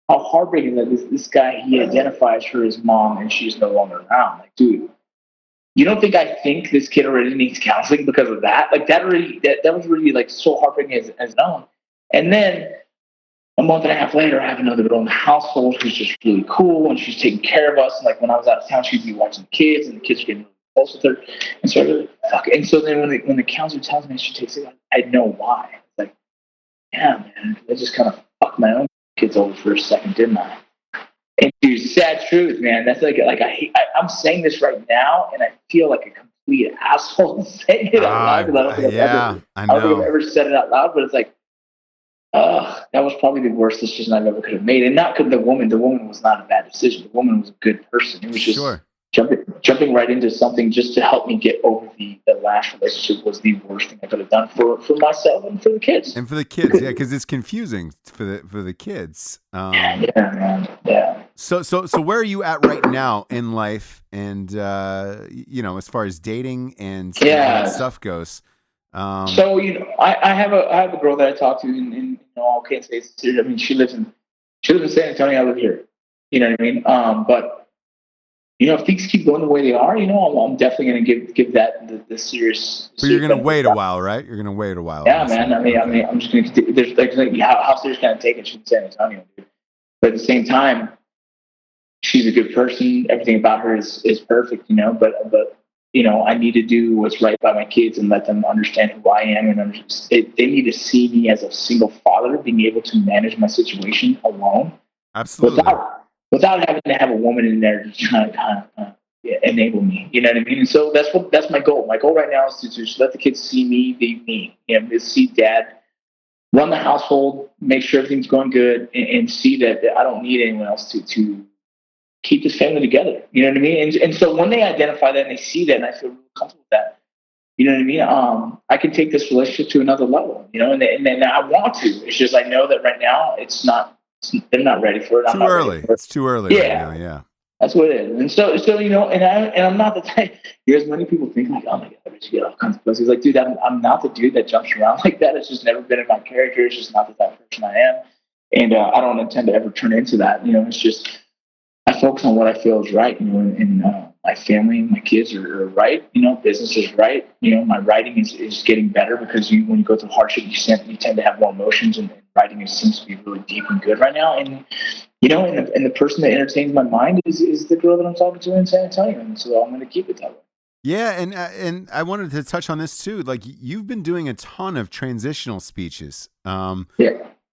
how heartbreaking that this guy, he identifies her as mom and she's no longer around. Like, dude, you don't think I think this kid already needs counseling because of that? Like that was really like so heartbreaking as known. And then a month and a half later, I have another girl in the household who's just really cool and she's taking care of us. And like when I was out of town, she'd be watching the kids and the kids were getting really close with her. And so I really, fuck. And so then when the counselor tells me she takes it, I know why. It's like, yeah, man, I just kind of fucked my own kids over for a second, didn't I? And dude, sad truth, man. That's like I'm saying this right now, and I feel like a complete asshole saying it out loud. I don't think I've ever said it out loud, but it's like, that was probably the worst decision I've ever could have made. And not because the woman was not a bad decision. The woman was a good person. It was just jumping right into something just to help me get over the last relationship was the worst thing I could have done for myself and for the kids. And for the kids, because it's confusing for the kids. Yeah, man. Yeah. So where are you at right now in life, and as far as dating and that stuff goes? So I have a girl that I talk to, and I can't say it's serious. I mean, she lives in San Antonio. I live here. You know what I mean? But if things keep going the way they are, I'm definitely going to give that the serious. But you're going to wait a while, right? You're going to wait a while. Yeah, man. I mean, I'm just going to. There's how serious can I take it? She's in San Antonio, dude. But at the same time, she's a good person. Everything about her is perfect, but I need to do what's right by my kids and let them understand who I am. And they need to see me as a single father, being able to manage my situation alone. Absolutely. Without having to have a woman in there to try to kind of enable me. You know what I mean? And so that's my goal. My goal right now is to just let the kids see me be me. To see dad run the household, make sure everything's going good, and see that I don't need anyone else to keep this family together. You know what I mean? And so when they identify that and they see that, and I feel really comfortable with that, you know what I mean? I can take this relationship to another level, and then I want to. It's just I know that right now they're not ready for it. Too early. It's too early right now. Yeah. That's what it is. And so and I'm not the type. There's many people think like, oh my god, I bet you get all kinds of pussies. Like, dude, I'm not the dude that jumps around like that. It's just never been in my character. It's just not the type of person I am, and I don't intend to ever turn into that. It's just I focus on what I feel is right. And my family, my kids are right. Business is right. My writing is getting better because when you go through hardship, you tend to have more emotions, and writing seems to be really deep and good right now. And and the person that entertains my mind is the girl that I'm talking to in San Antonio, and so I'm going to keep it that way. Yeah, and I wanted to touch on this too. Like, you've been doing a ton of transitional speeches. Yeah.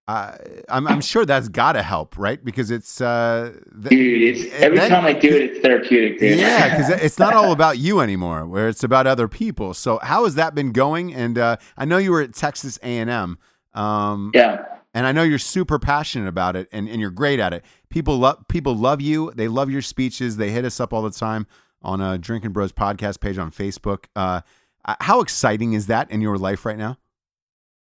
I'm sure that's got to help, right? Because it's dude, every time I do it, it's therapeutic, dude. Yeah, because it's not all about you anymore, where it's about other people. So how has that been going? And I know you were at Texas A&M. Yeah. And I know you're super passionate about it, and you're great at it. People love you. They love your speeches. They hit us up all the time on Drinkin Bros podcast page on Facebook. How exciting is that in your life right now?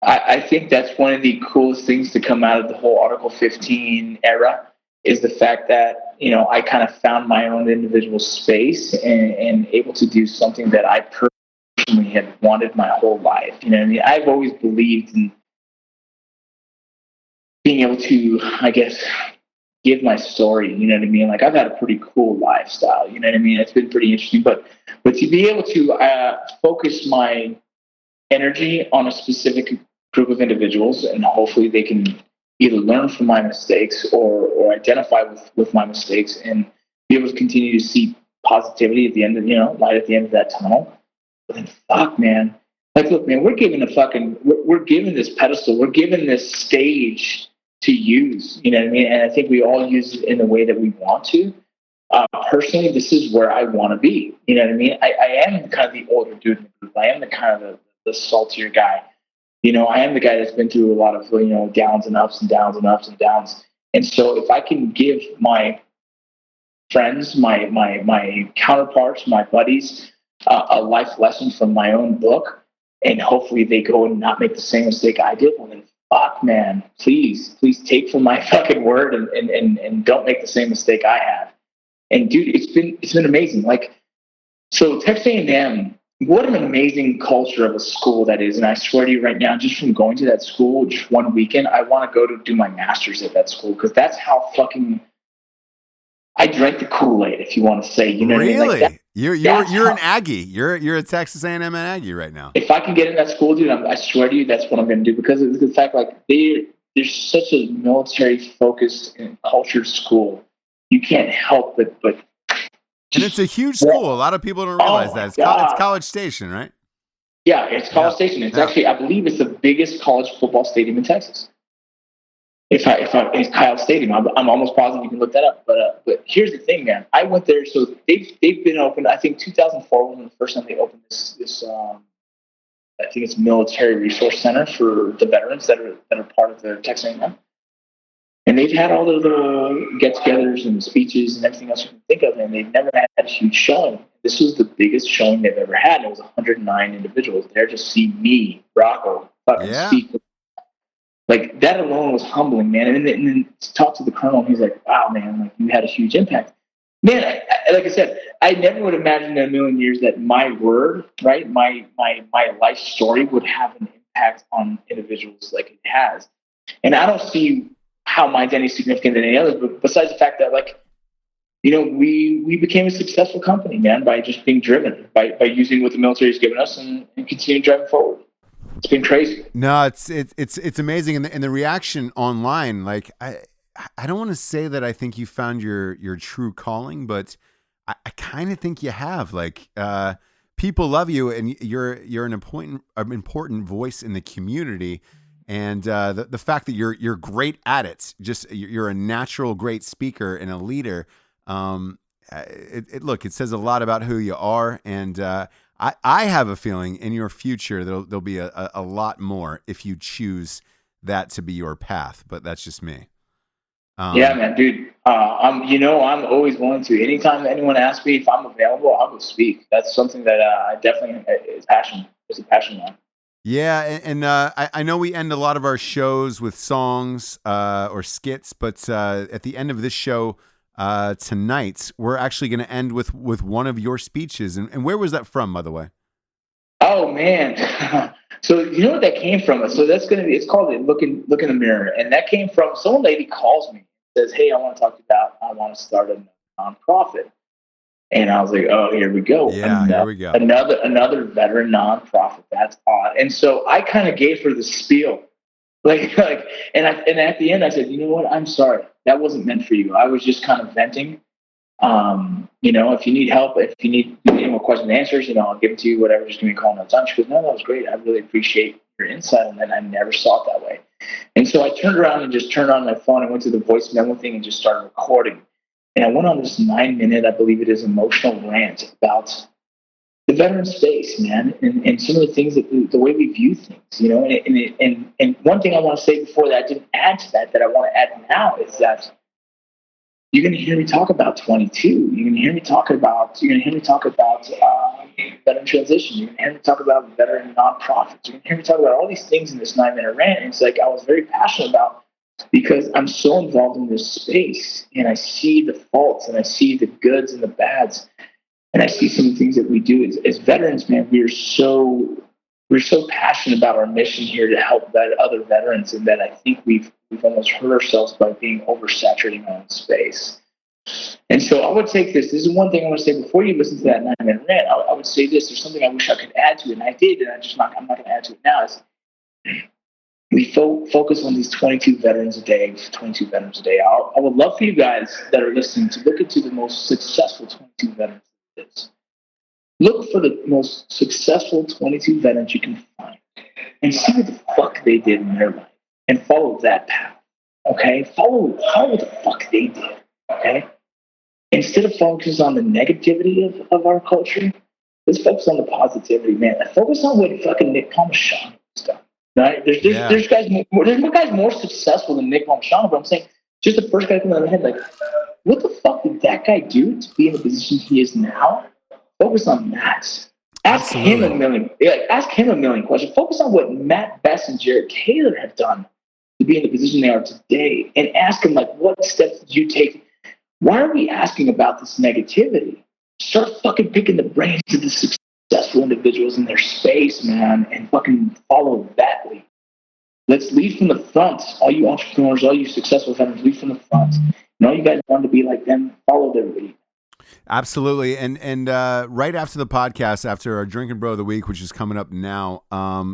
I think that's one of the coolest things to come out of the whole Article 15 era is the fact that, I kind of found my own individual space and able to do something that I personally had wanted my whole life. You know what I mean? I've always believed in being able to, I guess, give my story. You know what I mean? Like, I've had a pretty cool lifestyle. You know what I mean? It's been pretty interesting, but to be able to focus my energy on a specific group of individuals, and hopefully they can either learn from my mistakes or identify with my mistakes and be able to continue to see positivity at the end of, light at the end of that tunnel. But then fuck, man. Like, look, man, we're given this pedestal, we're given this stage to use, you know what I mean? And I think we all use it in the way that we want to. Personally, this is where I want to be. You know what I mean? I am kind of the older dude in the group. I am the kind of the saltier guy. I am the guy that's been through a lot of, downs and ups and downs and ups and downs. And so if I can give my friends, my counterparts, my buddies, a life lesson from my own book, and hopefully they go and not make the same mistake I did, well then fuck, man, please take from my fucking word and don't make the same mistake I had. And dude, it's been amazing. Like, so Texas A&M, what an amazing culture of a school that is. And I swear to you right now, just from going to that school just one weekend, I want to go to do my master's at that school, because that's how fucking I drank the Kool-Aid, if you want to say. You know really? What I mean? Like you're an Aggie. You're a Texas A&M Aggie right now. If I can get in that school, dude, I swear to you, that's what I'm going to do, because of the fact, like, there's such a military-focused and cultured school. You can't help but. And it's a huge school. A lot of people don't realize that. It's College Station, right? Yeah, it's College Station. It's actually, I believe it's the biggest college football stadium in Texas. It's Kyle Stadium. I'm almost positive you can look that up. But here's the thing, man. I went there, so they've been open. I think 2004 was the first time they opened this. I think it's Military Resource Center for the veterans that are part of the Texas A&M. And they've had all the little get-togethers and speeches and everything else you can think of, and they've never had a huge showing. This was the biggest showing they've ever had. It was 109 individuals there to see me, Rocco, fucking speak. Like, that alone was humbling, man. And then to talk to the colonel, he's like, wow, man, like, you had a huge impact. Man, like I said, I never would imagine in a million years that my word, right, my life story would have an impact on individuals like it has. And I don't see how mine's any significant than any other, but besides the fact that, like, we became a successful company, man, by just being driven, by using what the military has given us and continue driving forward. It's been crazy. No, it's amazing, and the reaction online, like, I don't want to say that I think you found your true calling, but I kind of think you have. Like, people love you, and you're an important voice in the community. And the fact that you're great at it, just you're a natural great speaker and a leader. Look, it says a lot about who you are, and I have a feeling in your future there'll be a lot more if you choose that to be your path. But that's just me. Yeah, man, dude. I'm always willing to. Anytime anyone asks me if I'm available, I'll go speak. That's something that I definitely is a passion on. Yeah, and I know we end a lot of our shows with songs or skits, but at the end of this show tonight, we're actually going to end with one of your speeches. And where was that from, by the way? Oh man. So you know what that came from? So it's called Look in the Mirror. And that came from some lady calls me, says, "Hey, I want to talk to you about, I want to start a nonprofit." And I was like, "Oh, here we go. Yeah, here we go. Another veteran nonprofit. That's odd." And so I kind of gave her the spiel. And at the end I said, "You know what? I'm sorry. That wasn't meant for you. I was just kind of venting. If you need help, if you need any more questions and answers, I'll give it to you, whatever, just give me a call no time." She goes, "No, that was great. I really appreciate your insight." And then I never saw it that way. And so I turned around and just turned on my phone and went to the voice memo thing and just started recording. And I went on this 9-minute, I believe it is, emotional rant about the veteran space, man, and some of the things that the way we view things, and one thing I want to say before that I didn't add to that I want to add now is that you're going to hear me talk about 22. You're going to hear me talk about veteran transition. You're going to hear me talk about veteran nonprofits. You're going to hear me talk about all these things in this 9-minute rant. And it's like I was very passionate about, because I'm so involved in this space, and I see the faults, and I see the goods and the bads, and I see some of the things that we do as veterans. Man, we're so passionate about our mission here to help other veterans, and that I think we've almost hurt ourselves by being oversaturating our own space. And so I would take this. This is one thing I want to say before you listen to that 9-minute rant. I would say this. There's something I wish I could add to it, and I did, and I'm not going to add to it now. We focus on these 22 veterans a day. I would love for you guys that are listening to look into the most successful 22 veterans. Look for the most successful 22 veterans you can find and see what the fuck they did in their life and follow that path. Okay? Follow what the fuck they did. Okay? Instead of focusing on the negativity of our culture, let's focus on the positivity, man. Focus on what fucking Nick Palmachano has done. Right? There's guys more successful than Nick Palmachano, but I'm saying just the first guy coming out of my head, like, what the fuck did that guy do to be in the position he is now? Focus on that. Ask him a million questions. Focus on what Matt Best and Jared Taylor have done to be in the position they are today, and ask them, like, what steps did you take? Why are we asking about this negativity? Start fucking picking the brains of the successful individuals in their space, man, and fucking follow that lead. Let's lead from the front. All you entrepreneurs, all you successful veterans, lead from the front. And all you guys want to be like them, follow their lead. Absolutely. And right after the podcast, after our Drinkin Bro of the Week, which is coming up now,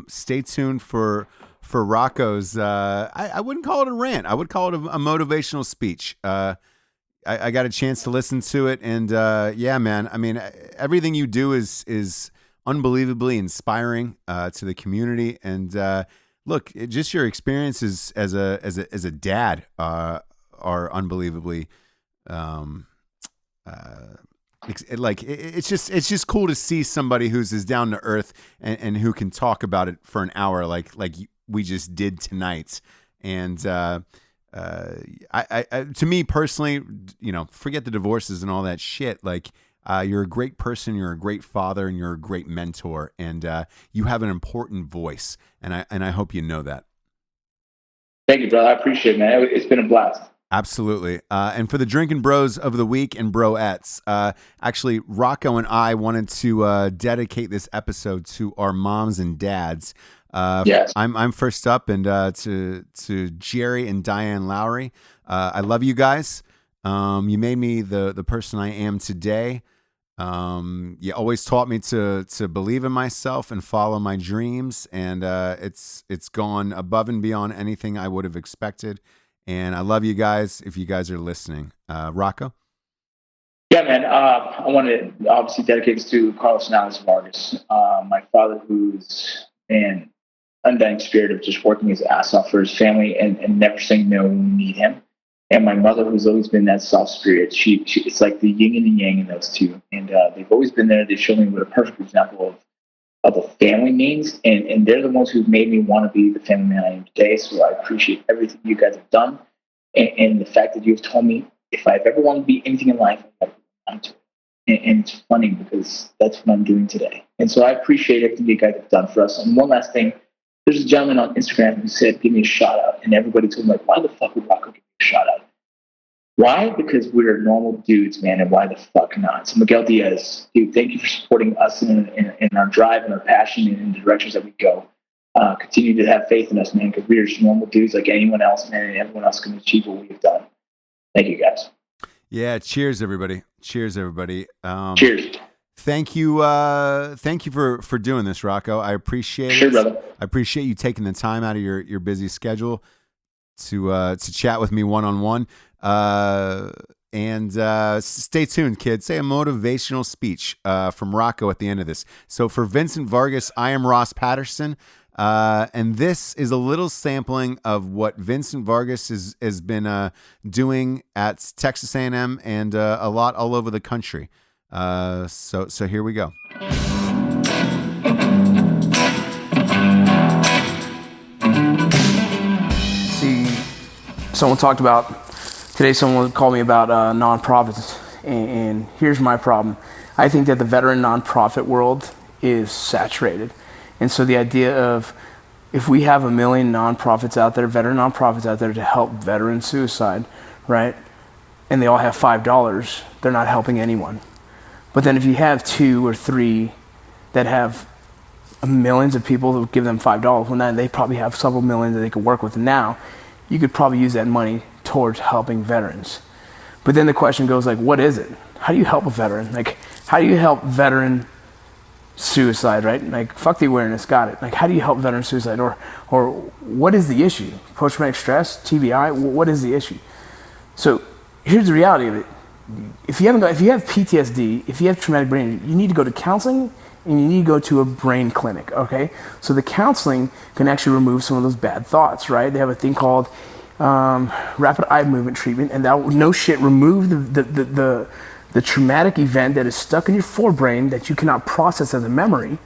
stay tuned for Rocco's, I wouldn't call it a rant. I would call it a motivational speech. I got a chance to listen to it, and yeah, man, I mean, everything you do is unbelievably inspiring to the community. And look, just your experiences as a dad are unbelievably it's just cool to see somebody who's as down to earth and who can talk about it for an hour like we just did tonight. And I to me personally, forget the divorces and all that shit. Like, you're a great person, you're a great father, and you're a great mentor, and you have an important voice, and I hope you know that. Thank you, brother. I appreciate it, man. It's been a blast. Absolutely. And for the Drinkin Bros of the Week and Broettes, actually, Rocco and I wanted to dedicate this episode to our moms and dads. Yes. I'm first up, and to Jerry and Diane Lowry. I love you guys. You made me the person I am today. You always taught me to believe in myself and follow my dreams, and it's gone above and beyond anything I would have expected. And I love you guys if you guys are listening. Rocco? Yeah, man. I want to obviously dedicate this to Carlos Nales Vargas, my father, who's an undying spirit of just working his ass off for his family and never saying no when we need him. And my mother, who's always been that soft spirit. She it's like the yin and the yang in those two. And they've always been there. They showed me what a perfect example of a family means. And they're the ones who've made me want to be the family man I am today. So I appreciate everything you guys have done. And the fact that you've told me if I've ever wanted to be anything in life, I've to it. And it's funny because that's what I'm doing today. And so I appreciate everything you guys have done for us. And one last thing, there's a gentleman on Instagram who said, give me a shout out. And everybody told me, like, why the fuck would Rocco give me a shout out? Why? Because we're normal dudes, man. And why the fuck not? So Miguel Diaz, dude, thank you for supporting us in our drive and our passion and in the directions that we go. Continue to have faith in us, man, because we're just normal dudes like anyone else, man, and everyone else can achieve what we've done. Thank you, guys. Yeah, cheers, everybody. Cheers, everybody. Cheers. Thank you for doing this, Rocco. I appreciate it. Brother. I appreciate you taking the time out of your busy schedule to chat with me one-on-one. And stay tuned, kids. Say a motivational speech from Rocco at the end of this. So for Vincent Vargas, I am Ross Patterson. And this is a little sampling of what Vincent Vargas has been doing at Texas A&M and a lot all over the country. So here we go. See, someone called me about nonprofits, and here's my problem. I think that the veteran nonprofit world is saturated. And so the idea of if we have 1 million nonprofits out there, veteran nonprofits out there to help veteran suicide, right? And they all have $5, they're not helping anyone. But then if you have 2 or 3 that have millions of people who give them $5, well, now they probably have several million that they could work with. And now you could probably use that money towards helping veterans. But then the question goes like, what is it? How do you help a veteran? Like, how do you help veteran suicide, right? Like, fuck the awareness, got it. Like, how do you help veteran suicide? Or what is the issue? Post-traumatic stress, TBI, what is the issue? So here's the reality of it. If you have PTSD, if you have traumatic brain injury, you need to go to counseling and you need to go to a brain clinic, okay? So the counseling can actually remove some of those bad thoughts, right? They have a thing called rapid eye movement treatment, and that will, no shit, remove the traumatic event that is stuck in your forebrain that you cannot process as a memory,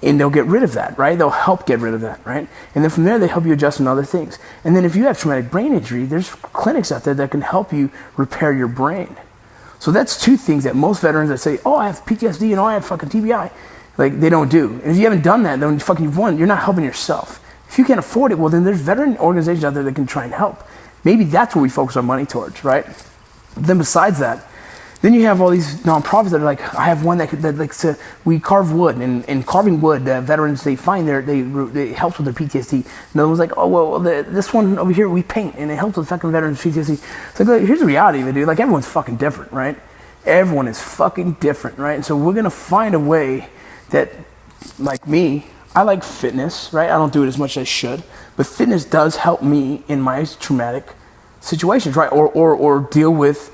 and they'll get rid of that, right? They'll help get rid of that, right? And then from there, they help you adjust on other things. And then if you have traumatic brain injury, there's clinics out there that can help you repair your brain. So that's 2 things that most veterans that say, oh, I have PTSD and oh, I have fucking TBI, like, they don't do. And if you haven't done that, then you're not helping yourself. If you can't afford it, well, then there's veteran organizations out there that can try and help. Maybe that's where we focus our money towards, right? Then besides that, then you have all these nonprofits that are like, I have one we carve wood, and carving wood, veterans, they find they helps with their PTSD. Another one's like, oh, well, this one over here, we paint, and it helps with fucking veterans' PTSD. It's like, here's the reality of it, dude. Like, everyone's fucking different, right? Everyone is fucking different, right? And so we're going to find a way that, like me, I like fitness, right? I don't do it as much as I should, but fitness does help me in my traumatic situations, right? Or deal with,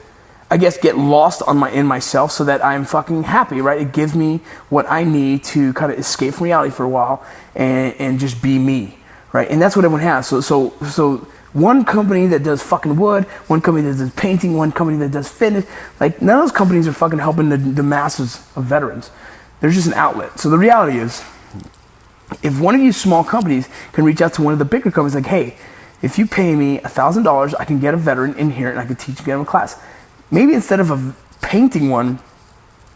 I guess, get lost in myself so that I'm fucking happy, right? It gives me what I need to kind of escape from reality for a while and just be me, right? And that's what everyone has. So one company that does fucking wood, one company that does painting, one company that does fitness, like, none of those companies are fucking helping the masses of veterans. There's just an outlet. So the reality is, if one of you small companies can reach out to one of the bigger companies, like, hey, if you pay me $1,000, I can get a veteran in here and I can teach you, get him a class. Maybe instead of a painting one,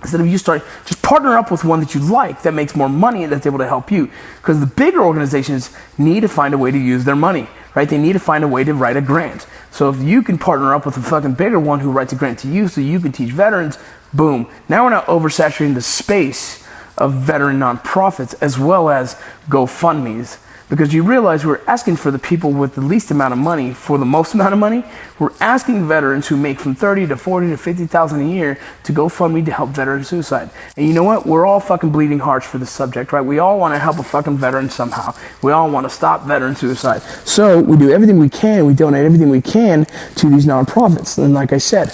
instead of you just partner up with one that you like that makes more money and that's able to help you. Because the bigger organizations need to find a way to use their money, right? They need to find a way to write a grant. So if you can partner up with a fucking bigger one who writes a grant to you so you can teach veterans, boom. Now we're not oversaturating the space of veteran nonprofits as well as GoFundMes. Because you realize we're asking for the people with the least amount of money for the most amount of money. We're asking veterans who make from 30 to 40 to 50,000 a year to go fund me to help veteran suicide. And you know what? We're all fucking bleeding hearts for this subject, right? We all want to help a fucking veteran somehow. We all want to stop veteran suicide. So we do everything we can. We donate everything we can to these nonprofits. And like I said,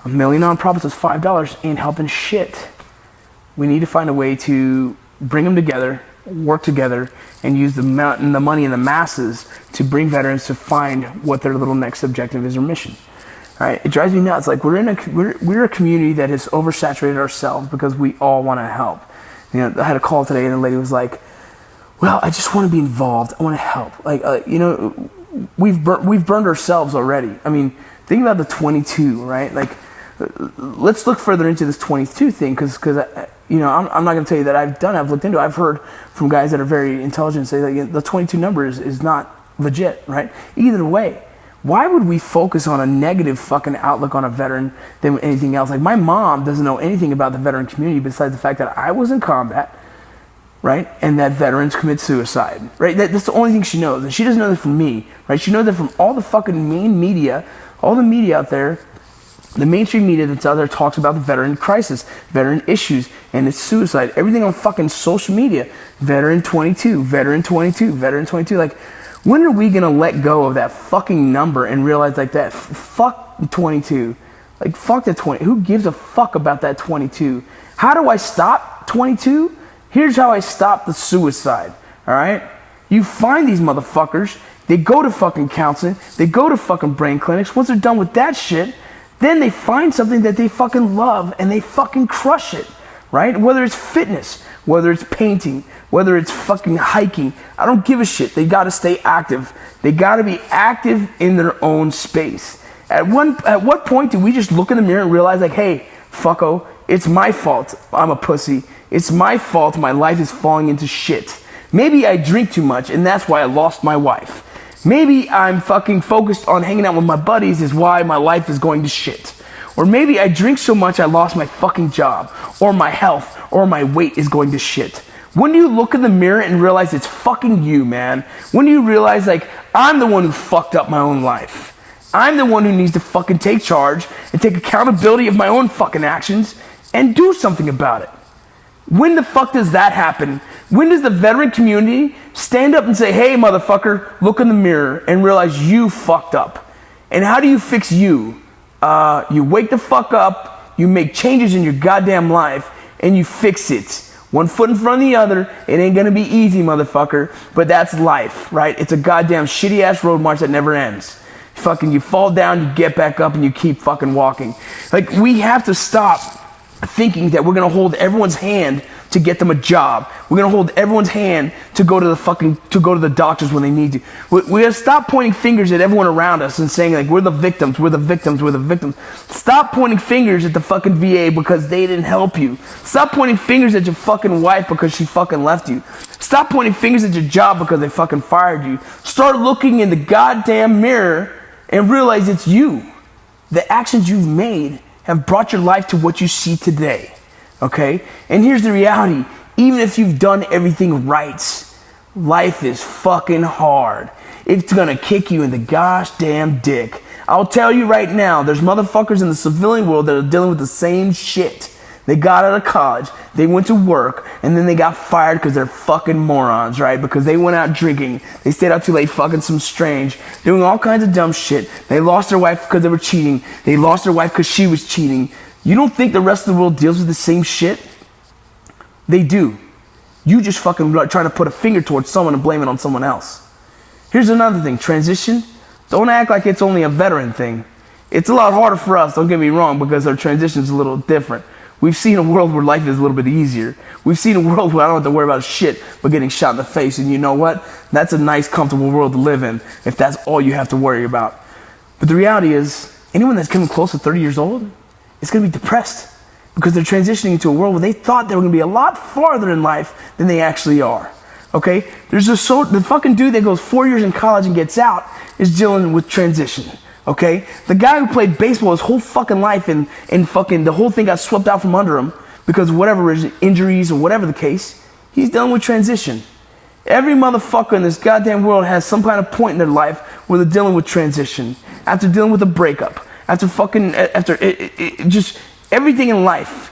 1 million nonprofits is $5 ain't helping shit. We need to find a way to bring them together, work together, and use the money and the masses to bring veterans to find what their little next objective is or mission. All right, it drives me nuts. Like we're a community that has oversaturated ourselves because we all want to help. You know, I had a call today and the lady was like, "Well, I just want to be involved. I want to help." Like, you know, we've burned ourselves already. I mean, think about the 22, right? Like, let's look further into this 22 thing because you know, I'm not going to tell you that I've looked into it. I've heard from guys that are very intelligent say that, you know, the 22 number is not legit, right? Either way, why would we focus on a negative fucking outlook on a veteran than anything else? Like, my mom doesn't know anything about the veteran community besides the fact that I was in combat, right? And that veterans commit suicide, right? That's the only thing she knows. And she doesn't know that from me, right? She knows that from all the fucking main media, all the media out there. The mainstream media that's out there talks about the veteran crisis, veteran issues, and it's suicide. Everything on fucking social media, veteran 22, veteran 22, veteran 22. Like, when are we gonna let go of that fucking number and realize like that? Fuck 22. Like, fuck the 20. Who gives a fuck about that 22? How do I stop 22? Here's how I stop the suicide. All right? You find these motherfuckers. They go to fucking counseling. They go to fucking brain clinics. Once they're done with that shit, then they find something that they fucking love and they fucking crush it, right? Whether it's fitness, whether it's painting, whether it's fucking hiking, I don't give a shit. They gotta stay active. They gotta be active in their own space. At what point do we just look in the mirror and realize like, hey, fucko, it's my fault I'm a pussy. It's my fault my life is falling into shit. Maybe I drink too much and that's why I lost my wife. Maybe I'm fucking focused on hanging out with my buddies is why my life is going to shit. Or maybe I drink so much I lost my fucking job, or my health, or my weight is going to shit. When do you look in the mirror and realize it's fucking you, man? When do you realize like, I'm the one who fucked up my own life? I'm the one who needs to fucking take charge and take accountability of my own fucking actions and do something about it. When the fuck does that happen? When does the veteran community stand up and say, hey, motherfucker, look in the mirror and realize you fucked up? And how do you fix you? You wake the fuck up, you make changes in your goddamn life, and you fix it. One foot in front of the other. It ain't gonna be easy, motherfucker, but that's life, right? It's a goddamn shitty ass road march that never ends. Fucking, you fall down, you get back up, and you keep fucking walking. Like, we have to stop thinking that we're gonna hold everyone's hand to get them a job. We're gonna hold everyone's hand to go to the doctors when they need to. We gotta stop pointing fingers at everyone around us and saying like, we're the victims, we're the victims, we're the victims. Stop pointing fingers at the fucking VA because they didn't help you. Stop pointing fingers at your fucking wife because she fucking left you. Stop pointing fingers at your job because they fucking fired you. Start looking in the goddamn mirror and realize it's you. The actions you've made have brought your life to what you see today. Okay? And here's the reality. Even if you've done everything right, life is fucking hard. It's gonna kick you in the gosh damn dick. I'll tell you right now, there's motherfuckers in the civilian world that are dealing with the same shit. They got out of college, they went to work, and then they got fired because they're fucking morons, right? Because they went out drinking, they stayed out too late fucking some strange, doing all kinds of dumb shit. They lost their wife because they were cheating. They lost their wife because she was cheating. You don't think the rest of the world deals with the same shit? They do. You just fucking trying to put a finger towards someone and blame it on someone else. Here's another thing, transition. Don't act like it's only a veteran thing. It's a lot harder for us, don't get me wrong, because our transition is a little different. We've seen a world where life is a little bit easier. We've seen a world where I don't have to worry about shit but getting shot in the face. And you know what? That's a nice, comfortable world to live in if that's all you have to worry about. But the reality is, anyone that's coming close to 30 years old is going to be depressed because they're transitioning into a world where they thought they were going to be a lot farther in life than they actually are. Okay? The fucking dude that goes 4 years in college and gets out is dealing with transition. Okay? The guy who played baseball his whole fucking life and fucking the whole thing got swept out from under him because of whatever his injuries or whatever the case, he's dealing with transition. Every motherfucker in this goddamn world has some kind of point in their life where they're dealing with transition. After dealing with a breakup. Just everything in life.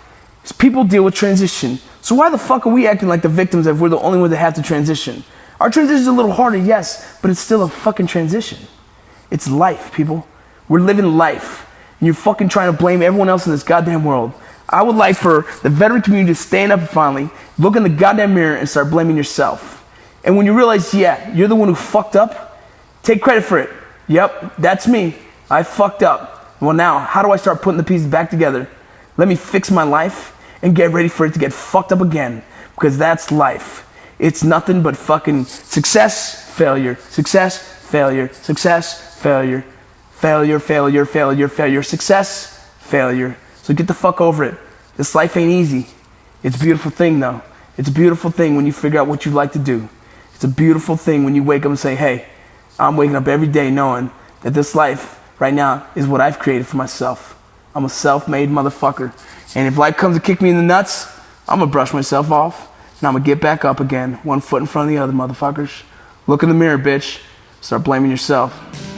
People deal with transition. So why the fuck are we acting like the victims if we're the only ones that have to transition? Our transition is a little harder, yes, but it's still a fucking transition. It's life, people. We're living life. And you're fucking trying to blame everyone else in this goddamn world. I would like for the veteran community to stand up and finally look in the goddamn mirror and start blaming yourself. And when you realize, yeah, you're the one who fucked up, take credit for it. Yep, that's me. I fucked up. Well, now, how do I start putting the pieces back together? Let me fix my life and get ready for it to get fucked up again. Because that's life. It's nothing but fucking success, failure, success, failure, success, failure, failure, failure, failure, failure, success, failure. So get the fuck over it. This life ain't easy. It's a beautiful thing, though. It's a beautiful thing when you figure out what you like to do. It's a beautiful thing when you wake up and say, hey, I'm waking up every day knowing that this life right now is what I've created for myself. I'm a self-made motherfucker. And if life comes to kick me in the nuts, I'm gonna brush myself off and I'm gonna get back up again, one foot in front of the other, motherfuckers. Look in the mirror, bitch. Start blaming yourself.